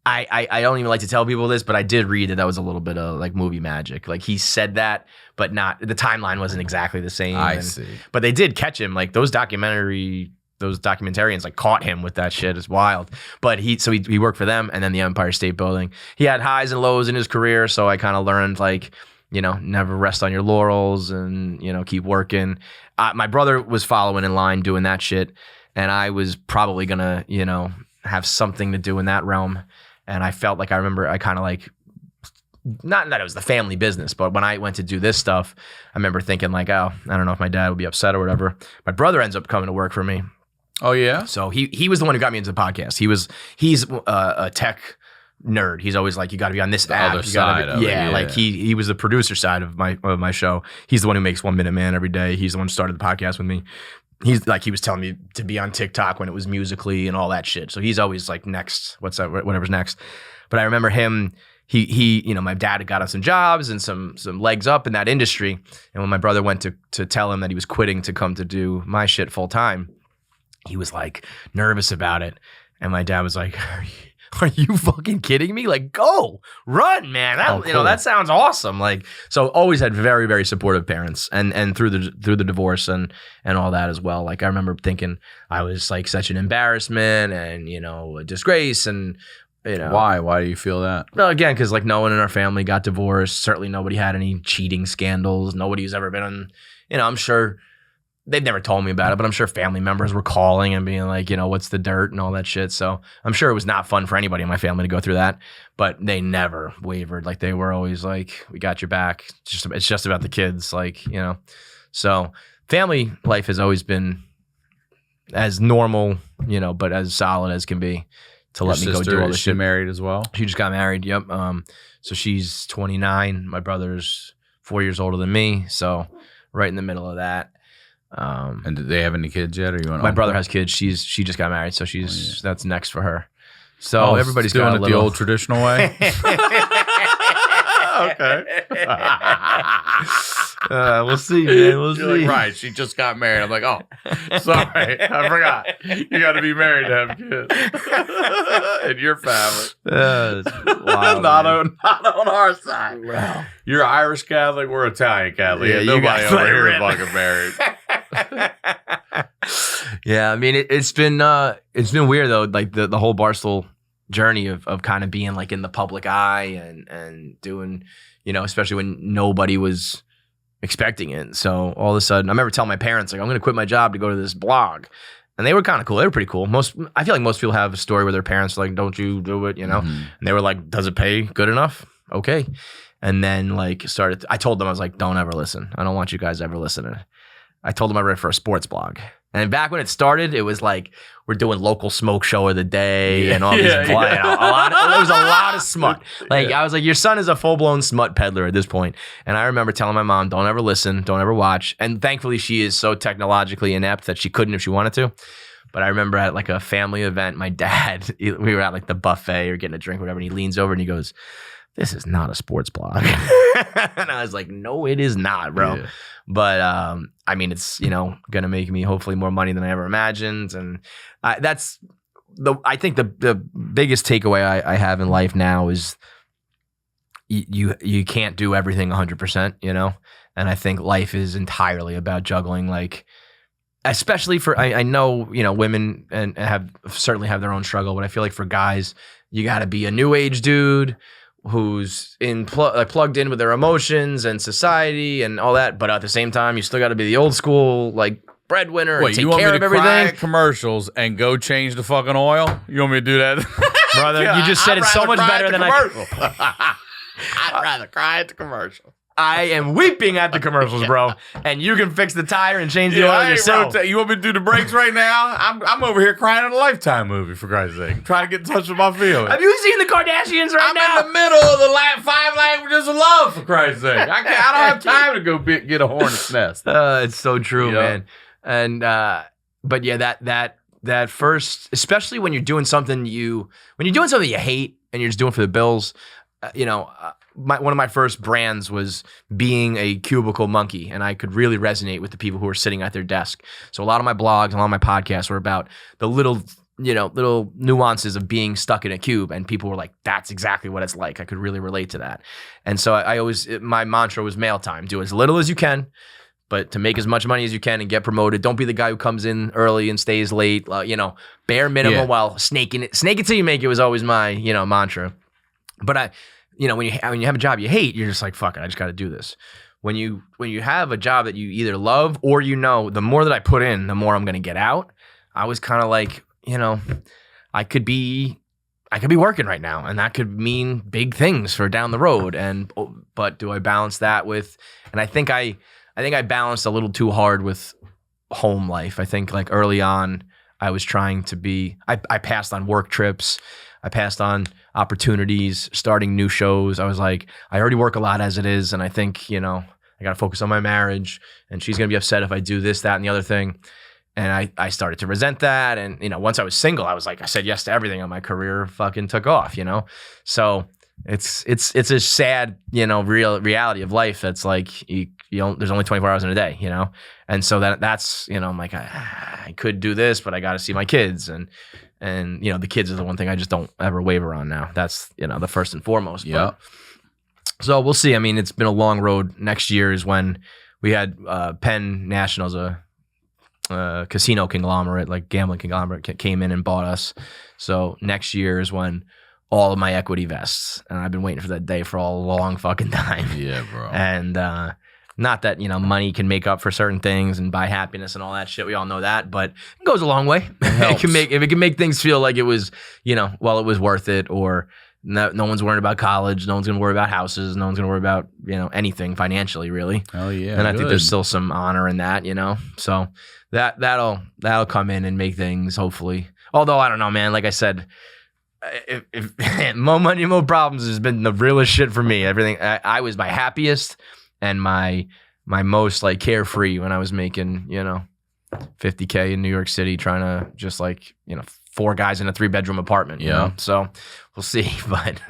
I don't even like to tell people this, but I did read that was a little bit of like movie magic. Like he said that, but not the timeline wasn't exactly the same. I see. But they did catch him. Like those documentarians like caught him with that shit. It's wild. But he worked for them, and then the Empire State Building. He had highs and lows in his career, so I kind of learned like, you know, never rest on your laurels and, you know, keep working. My brother was following in line doing that shit, and I was probably gonna, you know, have something to do in that realm. And I felt like I kind of like, not that it was the family business, but when I went to do this stuff, I remember thinking like, oh, I don't know if my dad would be upset or whatever. My brother ends up coming to work for me. Oh yeah. So he was the one who got me into the podcast. He's a tech nerd. He's always like, you got to be on this app. Other side of it, yeah. Like he was the producer side of my show. He's the one who makes 1 Minute Man every day. He's the one who started the podcast with me. He was telling me to be on TikTok when it was Musical.ly and all that shit. So he's always like, next, whatever's next. But I remember him. He you know, my dad had got us some jobs and some legs up in that industry. And when my brother went to tell him that he was quitting to come to do my shit full time, he was like nervous about it. And my dad was like, are you fucking kidding me? Like, go, run, man. That, you know, that sounds awesome. Like, so always had very, very supportive parents, and through the divorce and all that as well. Like, I remember thinking I was like such an embarrassment and, you know, a disgrace, and Why? Why do you feel that? Well, again, because like no one in our family got divorced. Certainly nobody had any cheating scandals. Nobody who's ever been on, I'm sure they've never told me about it, but I'm sure family members were calling and being like, what's the dirt and all that shit. So I'm sure it was not fun for anybody in my family to go through that, but they never wavered. Like they were always like, we got your back. It's just about the kids. Like, so family life has always been as normal, but as solid as can be to let me go do all this shit. Married as well? She just got married. Yep. So she's 29. My brother's 4 years older than me. So right in the middle of that. And did they have any kids yet? Or you want? My brother has kids. She just got married, so that's next for her. So everybody's doing got it the old traditional way. Okay. We'll see, man. We'll see. Like, right. She just got married. I'm like, oh, sorry, I forgot. You got to be married to have kids in your family. Wild, not on our side. Wow. You're Irish Catholic. We're Italian Catholic. Yeah, nobody over here is fucking married. Yeah, I mean it's been weird though, like the whole Barstool journey of kind of being like in the public eye and doing, especially when nobody was expecting it. So all of a sudden, I remember telling my parents like I'm going to quit my job to go to this blog, and they were kind of cool. They were pretty cool. I feel like most people have a story where their parents are like, "Don't you do it?" And they were like, "Does it pay good enough?" Okay, and then like I told them I was like, "Don't ever listen. I don't want you guys ever listening." I told them I read for a sports blog. And back when it started, it was like we're doing local smoke show of the day and all these there was a lot of smut. Like I was like, your son is a full blown smut peddler at this point. And I remember telling my mom, don't ever listen, don't ever watch. And thankfully, she is so technologically inept that she couldn't if she wanted to. But I remember at like a family event, my dad, we were at like the buffet or getting a drink or whatever, and he leans over and he goes, "This is not a sports blog." And I was like, "No, it is not, bro." Yeah. But I mean, it's gonna make me hopefully more money than I ever imagined, and that's I think the biggest takeaway I have in life now is you can't do everything 100%, and I think life is entirely about juggling, like especially for I know women and certainly have their own struggle, but I feel like for guys you got to be a new age dude who's plugged in with their emotions and society and all that, but at the same time you still got to be the old school like breadwinner and take care of everything. Cry at commercials and go change the fucking oil? You want me to do that? Brother, you just said it so much better than I'd rather cry at the commercial. I am weeping at the commercials, bro. And you can fix the tire and change the oil yourself. You want me to do the brakes right now? I'm over here crying at a Lifetime movie, for Christ's sake. Trying to get in touch with my feelings. Have you seen the Kardashians now? I'm in the middle of the 5 languages of love, for Christ's sake. I don't have time to go get a hornet's nest. It's so true, man. And but yeah, that first, especially when you're doing something you hate and you're just doing it for the bills, one of my first brands was being a cubicle monkey, and I could really resonate with the people who were sitting at their desk. So a lot of my blogs and a lot of my podcasts were about the little nuances of being stuck in a cube, and people were like, that's exactly what it's like. I could really relate to that. And so my mantra was mail time. Do as little as you can, but to make as much money as you can and get promoted. Don't be the guy who comes in early and stays late. Bare minimum while snaking it. Snake it till you make it was always my, mantra. But when you have a job you hate, you're just like, fuck it, I just got to do this. When you have a job that you either love or the more that I put in, the more I'm going to get out. I was kind of like, I could be working right now, and that could mean big things for down the road. But do I balance that with? And I think I balanced a little too hard with home life. I think like early on, I was trying to be. I passed on work trips. I passed on opportunities, starting new shows. I was like, I already work a lot as it is, and I think, I got to focus on my marriage, and she's going to be upset if I do this, that, and the other thing. And I started to resent that, and, once I was single, I was like, I said yes to everything, and my career fucking took off, So it's a sad, real reality of life that's like, there's only 24 hours in a day, And so that's, I'm like, I could do this, but I got to see my kids, and the kids is the one thing I just don't ever waver on now. That's, the first and foremost. Yeah. So we'll see. I mean, it's been a long road. Next year is when we had Penn Nationals, a casino conglomerate, like gambling conglomerate, came in and bought us. So next year is when all of my equity vests. And I've been waiting for that day for a long fucking time. Yeah, bro. And not that, money can make up for certain things and buy happiness and all that shit. We all know that, but it goes a long way. If it can make things feel like it was, it was worth it, or no one's worried about college. No one's going to worry about houses. No one's going to worry about, anything financially, really. Oh, yeah. And I think there's still some honor in that, So that'll come in and make things, hopefully. Although, I don't know, man. Like I said, if more money, more problems has been the realest shit for me. Everything I was my happiest and my most like carefree when I was making $50K in New York City, trying to just 4 guys in a 3-bedroom apartment. So we'll see, but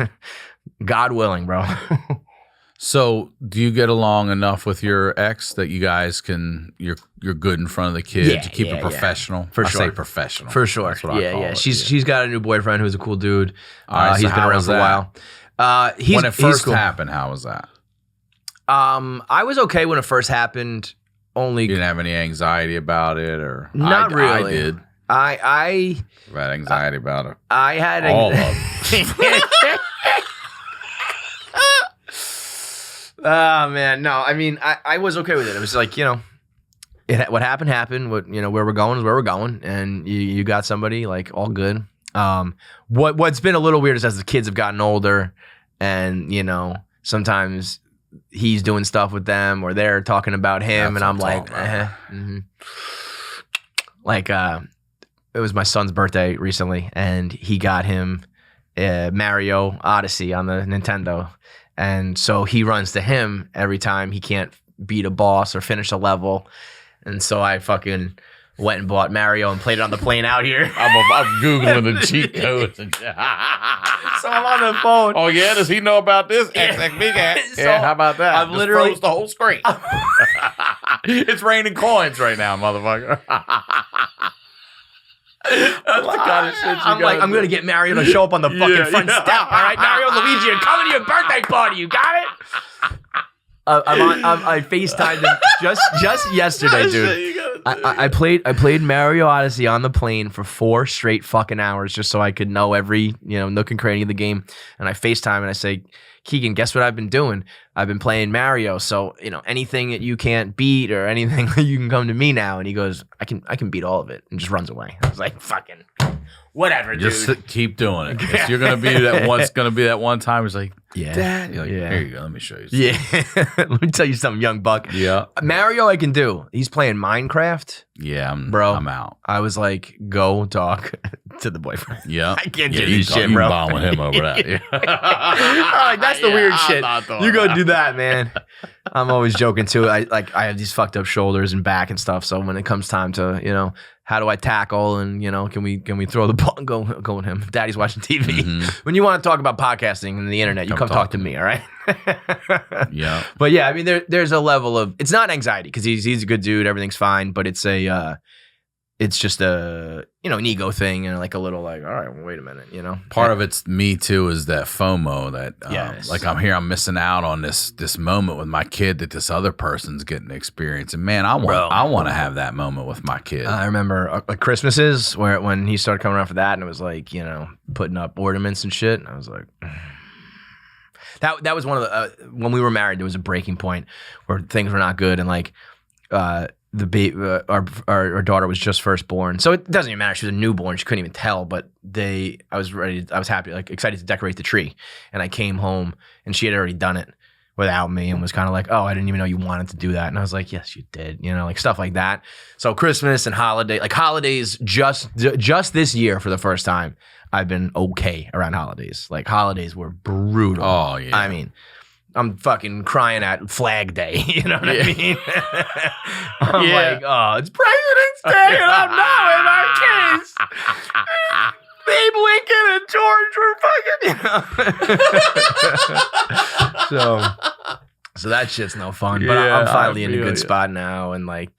God willing, bro. So do you get along enough with your ex that you guys you're good in front of the kids to keep it professional? For sure. I say professional. For sure. That's what I call it. She's got a new boyfriend who's a cool dude. So he's been around for a while. When it first happened, how was that? I was okay when it first happened. You didn't have any anxiety about it, or not really. I did. I've had anxiety about it. I had all of it. Oh man, no. I mean, I was okay with it. It was like, what happened. What where we're going is where we're going, and you got somebody, like, all good. What's been a little weird is as the kids have gotten older, and sometimes he's doing stuff with them, or they're talking about him, and I'm like, like, it was my son's birthday recently, and he got him Mario Odyssey on the Nintendo. And so he runs to him every time he can't beat a boss or finish a level. And so I fucking went and bought Mario and played it on the plane out here. I'm Googling the cheat codes. So I'm on the phone. Oh, yeah? Does he know about this? So how about that? I've literally froze the whole screen. It's raining coins right now, motherfucker. That's the kind of shit I'm like, I'm going to get Mario to show up on the fucking front step. All right, Mario and Luigi are coming to your birthday party. You got it? I FaceTimed him just yesterday, dude. I played Mario Odyssey on the plane for 4 straight fucking hours just so I could know every nook and cranny of the game. And I FaceTime and I say, Keegan, guess what I've been doing? I've been playing Mario. So anything that you can't beat or anything, you can come to me now. And he goes, I can beat all of it, and just runs away. I was like, fucking whatever, dude. Just keep doing it. You're gonna be that once. Gonna be that one time. It's like, Dad. You're like, here you go. Let me show you something. Yeah. Let me tell you something, young buck. Yeah. Mario, I can do. He's playing Minecraft. Yeah, I'm out. I was like, go talk to the boyfriend. Yeah. I can't do this shit, bro. You bond with him over that. Like, that's the weird shit. You go do that, man. I'm always joking too. I have these fucked up shoulders and back and stuff. So when it comes time to, how do I tackle, and can we throw the ball and go with him? Daddy's watching TV. Mm-hmm. When you want to talk about podcasting and the internet, you come talk to me, all right? Yeah. But yeah, I mean, there's a level of, it's not anxiety because he's a good dude, everything's fine, but it's just a an ego thing, and like a little like, all right, well, wait a minute, Part of it's me too, is that FOMO that like I'm missing out on this moment with my kid that this other person's getting to experience, and man, I want to have that moment with my kid. I remember Christmases when he started coming around for that, and it was like putting up ornaments and shit, and I was like. That was one of the when we were married, there was a breaking point where things were not good, and like our daughter was just first born, so it doesn't even matter. She was a newborn; she couldn't even tell. But I was happy, like excited to decorate the tree, and I came home and she had already done it without me, and was kind of like, "Oh, I didn't even know you wanted to do that," and I was like, "Yes, you did," like stuff like that. So Christmas and holidays, just this year for the first time, I've been okay around holidays. Like holidays were brutal. Oh yeah. I mean, I'm fucking crying at Flag Day. You know what I mean? I'm like, oh, it's President's Day, and I'm not with my kids. Babe Lincoln and George were fucking. So that shit's no fun. But I'm finally in a good spot now, and like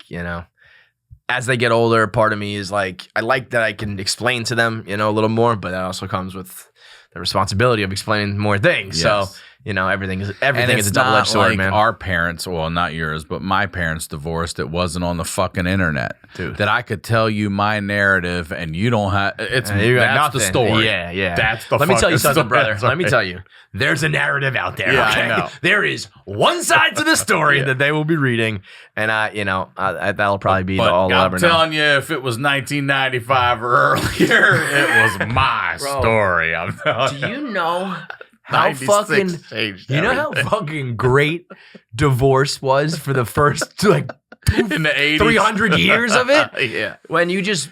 as they get older, part of me is like, I like that I can explain to them, a little more, but that also comes with the responsibility of explaining more things. Yes. So, everything is And a it's double-edged not sword, like man. our parents, well, not yours, but my parents divorced. It wasn't on the fucking internet. Dude. That I could tell you my narrative and you don't have, You got that's the nothing. story. Yeah. That's the Let me tell you fucking something, story. brother. Sorry. Let me tell you. There's a narrative out there. Yeah, okay? I know. There is one side to the story Yeah. that they will be reading, and that'll probably be But all I'll I'm ever know. telling you, if it was 1995 or earlier, it was my Bro, story. I'm telling Do you know how 96 fucking changed you know how everything. fucking great divorce was for the first like in the 80s. 300 years of it? Yeah. When you just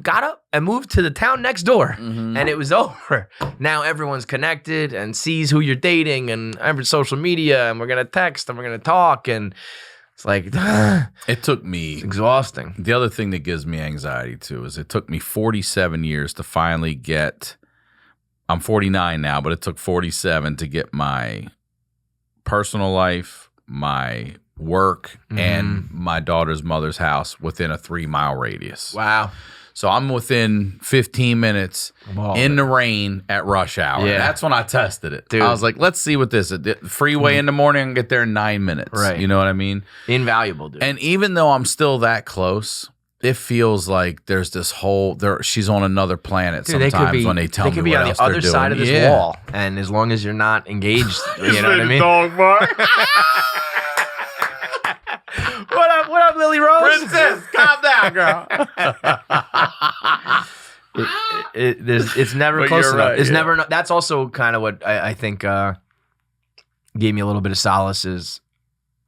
got up and moved to the town next door, Mhm. and it was over. Now everyone's connected and sees who you're dating, and every social media, and we're gonna text and we're gonna talk, and it's like It took me. exhausting. The other thing that gives me anxiety too is it took me 47 years to finally get. I'm 49 now, but it took 47 to get my personal life, my work, and my daughter's mother's house within a 3-mile radius. Wow. So I'm within 15 minutes in the rain at rush hour. Yeah. That's when I tested it. Dude. I was like, let's see what this is. The freeway in the morning, I can get there in 9 minutes. Right. You know what I mean? Invaluable, dude. And even though I'm still that close, it feels like there's this whole she's on another planet sometimes when they tell me they could be what on else the other they're doing. side of this Yeah. wall, and as long as you're not engaged, you know what I mean. Dog bark. What up, Lily Rose? Princess, calm down, girl. It's never But close you're enough. right, It's yeah. never. That's also kind of what I think gave me a little bit of solace is,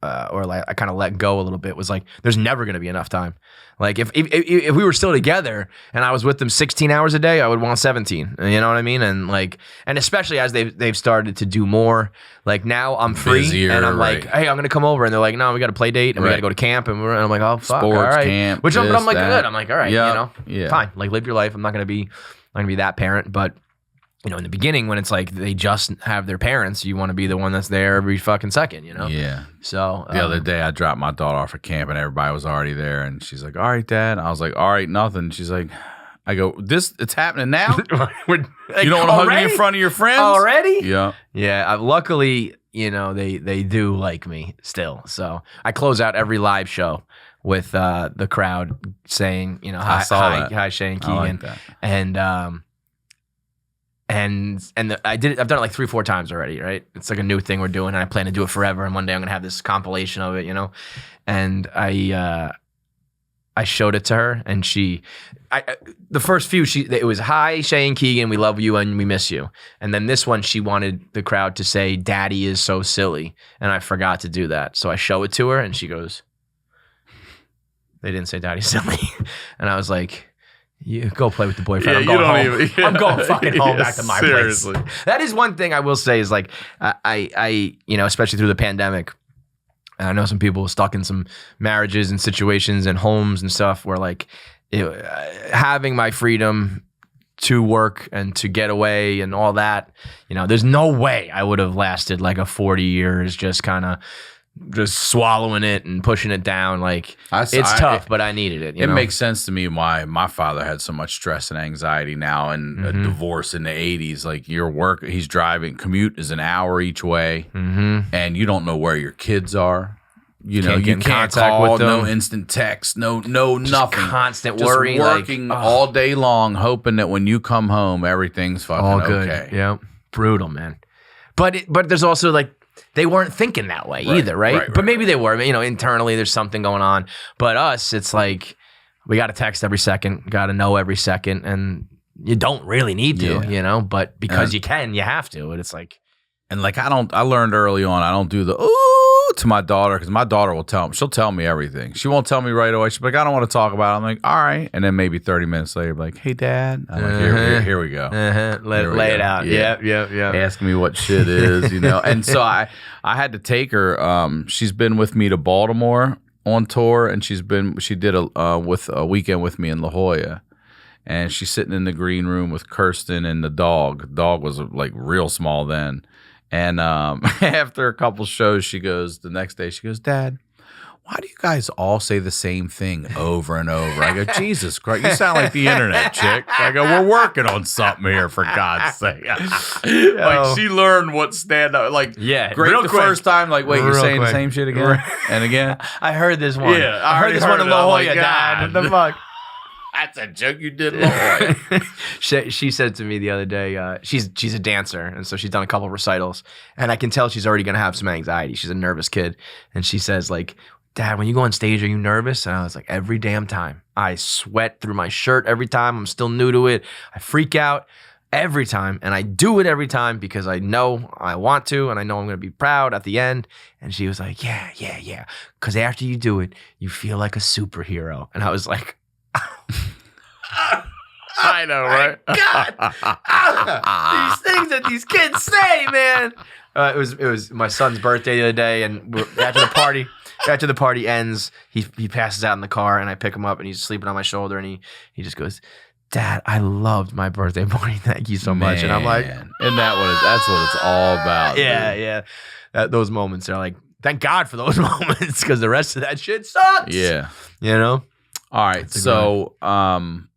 or like I kind of let go a little bit. Was like, there's never going to be enough time. Like if we were still together and I was with them 16 hours a day, I would want 17. You know what I mean? And like, and especially as they've started to do more. Like now I'm free Busier, and I'm like, right. hey, I'm gonna come over, and they're like, no, we got to play date and we got to Right. go to camp, and I'm like, oh fuck, Sports all right. camp, Which I'm this, like, that. good. I'm like, all right, Yeah, yeah. fine. Like live your life. I'm not gonna be that parent, but. In the beginning, when it's like they just have their parents, you want to be the one that's there every fucking second, Yeah. So The other day, I dropped my daughter off at camp, and everybody was already there. And she's like, "All right, Dad." I was like, "All right, nothing." She's like, "I go, it's happening now. You don't want to hug me in front of your friends already?" Yeah. Yeah. Luckily, they do like me still. So I close out every live show with the crowd saying, I saw that. hi, Shane I like Keegan, that. I've done it like 3-4 times already, right? It's like a new thing we're doing, and I plan to do it forever. And one day I'm gonna have this compilation of it, And I showed it to her, and the first few, it was, "Hi, Shane Keegan, we love you and we miss you." And then this one, she wanted the crowd to say, "Daddy is so silly," and I forgot to do that. So I show it to her, and she goes, "They didn't say Daddy's silly," and I was like. You go play with the boyfriend. I'm going home. I'm going fucking home back to my seriously. place. That is one thing I will say is like I especially through the pandemic, and I know some people stuck in some marriages and situations and homes and stuff where like having my freedom to work and to get away and all that, there's no way I would have lasted like a 40 years just kind of just swallowing it and pushing it down. Like it's tough, but I needed it. It makes sense to me why my father had so much stress and anxiety now, and a divorce in the 80s. Like your work, he's driving, commute is an hour each way, and you don't know where your kids are. You can't contact call, with them. no instant text, no nothing. Constant Just worry, working all day long, hoping that when you come home, everything's fucking all good. okay. Yeah, brutal, man. But there's also like. They weren't thinking that way either, right? But maybe they were. Internally, there's something going on. But us, it's like we got to text every second, got to know every second, and you don't really need to, But because you can, you have to. And it's like, and like I learned early on, I don't do the ooh to my daughter because my daughter she'll tell me everything. She won't tell me right away. She's like, I don't want to talk about it. I'm like, all right, and then maybe 30 minutes later, like, hey, Dad. I'm like, here we go. Lay it out. Yeah. Ask me what shit is, And so I had to take her. She's been with me to Baltimore on tour, and she did a weekend with me in La Jolla, and she's sitting in the green room with Kirsten and the dog. The dog was like real small then, and after a couple shows, the next day she goes, Dad, why do you guys all say the same thing over and over? I go, Jesus Christ, you sound like the internet chick. I go, we're working on something here, for God's sake. Like, she learned what stand up, like, great the quick. First time, like, wait, you're saying the same shit again and again? I heard this one. Yeah, I heard this one in La Jolla, Dad. What the fuck? That's a joke you did, Lord. She said to me the other day, she's a dancer, and so she's done a couple of recitals, and I can tell she's already going to have some anxiety. She's a nervous kid, and she says, like, Dad, when you go on stage, are you nervous? And I was like, every damn time. I sweat through my shirt every time. I'm still new to it. I freak out every time, and I do it every time because I know I want to, and I know I'm going to be proud at the end. And she was like, yeah. Because after you do it, you feel like a superhero. And I was like, I know, right? God, these things that these kids say, man. It was my son's birthday the other day, and after the party ends, he passes out in the car, and I pick him up, and he's sleeping on my shoulder, and he just goes, Dad, I loved my birthday party. Thank you so much. And I'm like, and that's what it's all about. Yeah. Those moments are like, thank God for those moments, because the rest of that shit sucks. Yeah. You know? All right. So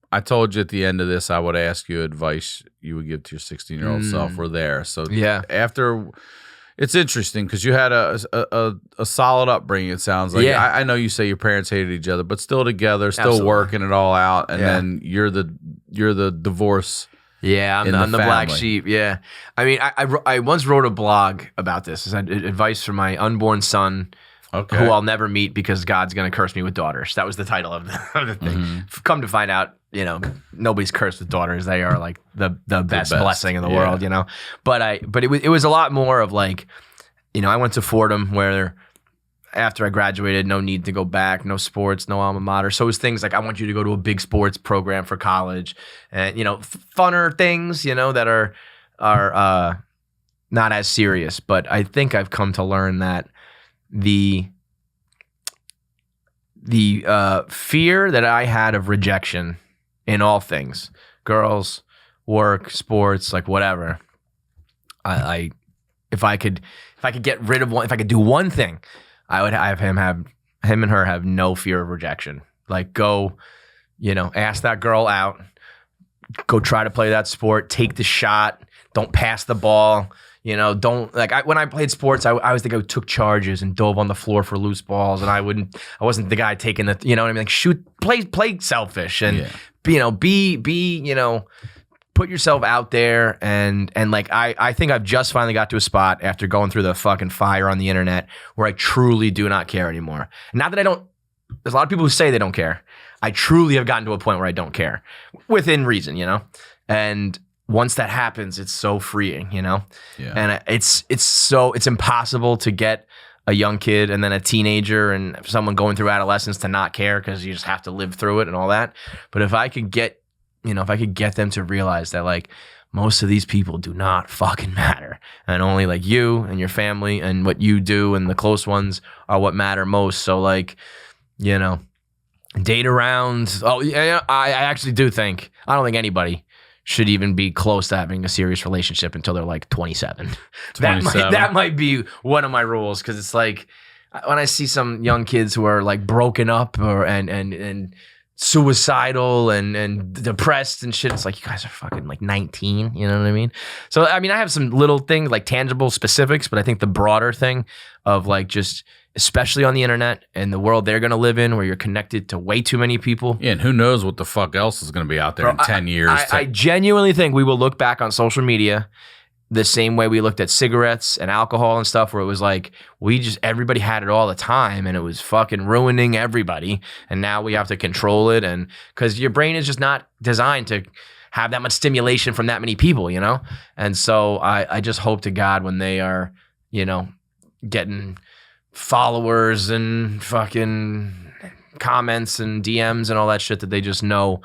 I told you at the end of this I would ask you advice you would give to your 16-year-old self. We're there. So after, it's interesting because you had a solid upbringing, it sounds like. Yeah. I know you say your parents hated each other, but still together, still working it all out. And then you're the divorce. Yeah, I'm the black sheep. Yeah. I mean, I once wrote a blog about this. I had advice for my unborn son, who I'll never meet because God's going to curse me with daughters. That was the title of the thing. Come to find out, nobody's cursed with daughters. They are like the best blessing in the world, But it was a lot more of like, I went to Fordham where after I graduated, no need to go back, no sports, no alma mater. So it was things like, I want you to go to a big sports program for college and, funner things, that are not as serious. But I think I've come to learn that the fear that I had of rejection in all things, girls, work, sports, like whatever, if I could get rid of one, if I could do one thing, I would have him and her have no fear of rejection. Like go, ask that girl out, go try to play that sport, take the shot, don't pass the ball. Don't when I played sports, I always think I took charges and dove on the floor for loose balls, and I wasn't the guy taking the, what I mean? Like shoot, play selfish and, put yourself out there and like, I think I've just finally got to a spot after going through the fucking fire on the internet where I truly do not care anymore. Not that there's a lot of people who say they don't care. I truly have gotten to a point where I don't care within reason, and once that happens, it's so freeing, Yeah. And it's impossible to get a young kid and then a teenager and someone going through adolescence to not care because you just have to live through it and all that. But if I could get, them to realize that like most of these people do not fucking matter and only like you and your family and what you do and the close ones are what matter most. So like, date around. Oh yeah, I actually do think, I don't think anybody should even be close to having a serious relationship until they're like 27. That might be one of my rules, because it's like when I see some young kids who are like broken up or and suicidal and depressed and shit, it's like, you guys are fucking like 19, you know what I mean? So I mean, I have some little things like tangible specifics, but I think the broader thing of like just, especially on the internet and the world they're going to live in where you're connected to way too many people. Yeah, and who knows what the fuck else is going to be out there in 10 years. I genuinely think we will look back on social media the same way we looked at cigarettes and alcohol and stuff, where it was like, everybody had it all the time and it was fucking ruining everybody. And now we have to control it. And because your brain is just not designed to have that much stimulation from that many people, And so I just hope to God when they are, getting followers and fucking comments and DMs and all that shit, that they just know,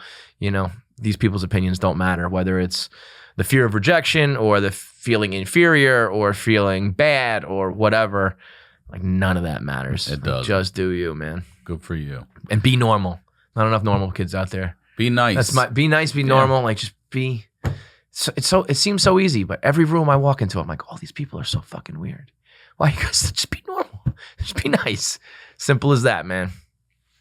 these people's opinions don't matter, whether it's the fear of rejection or the feeling inferior or feeling bad or whatever. Like none of that matters. It does. Just do you, man. Good for you. And be normal. Not enough normal kids out there. Be nice. Be nice, be normal. Like just be. It seems so easy, but every room I walk into, I'm like, all these people are so fucking weird. Why you guys just be normal? Just be nice. Simple as that, man.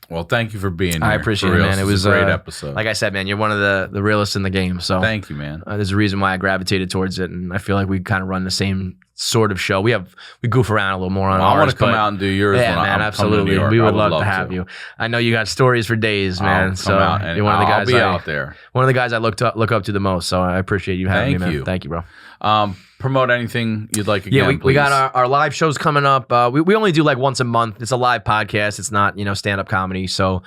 Well, thank you for being here. I appreciate it, man. It was a great episode. Like I said, man, you're one of the realest in the game. So thank you, man. There's a reason why I gravitated towards it, and I feel like we kind of run the same sort of show. We goof around a little more on ours. I want to come out and do yours. Yeah, when man, I'm absolutely. We would love to have you. I know you got stories for days, man. So you're one of the guys. I'll be out there. One of the guys I look up to the most. So I appreciate you having me, man. Thank you, bro. Promote anything you'd like again, we got our live shows coming up. We only do like once a month. It's a live podcast. It's not, stand-up comedy. So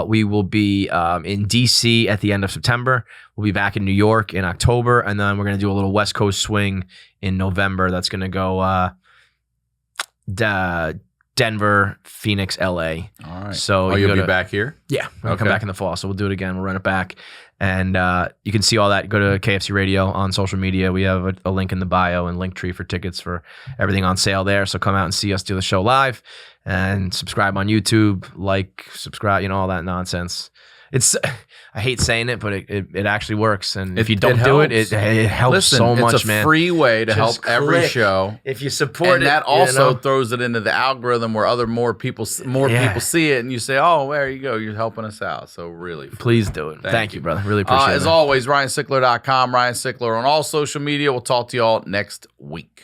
we will be in D.C. at the end of September. We'll be back in New York in October. And then we're going to do a little West Coast swing in November. That's going to go Denver, Phoenix, L.A. All right. So you'll be back here? Yeah. We're going to come back in the fall. So we'll do it again. We'll run it back. And you can see all that. Go to KFC Radio on social media. We have a link in the bio and Linktree for tickets for everything on sale there. So come out and see us do the show live and subscribe on YouTube, subscribe, all that nonsense. I hate saying it, but it actually works. And if you don't do it, it helps so much, it's a man. free way to help every show. If you support and that also throws it into the algorithm where more people see it, and you say, "Oh, there you go, you're helping us out." So really, please do it. Thank you, brother. Really appreciate it. As always, RyanSickler.com, Ryan Sickler on all social media. We'll talk to you all next week.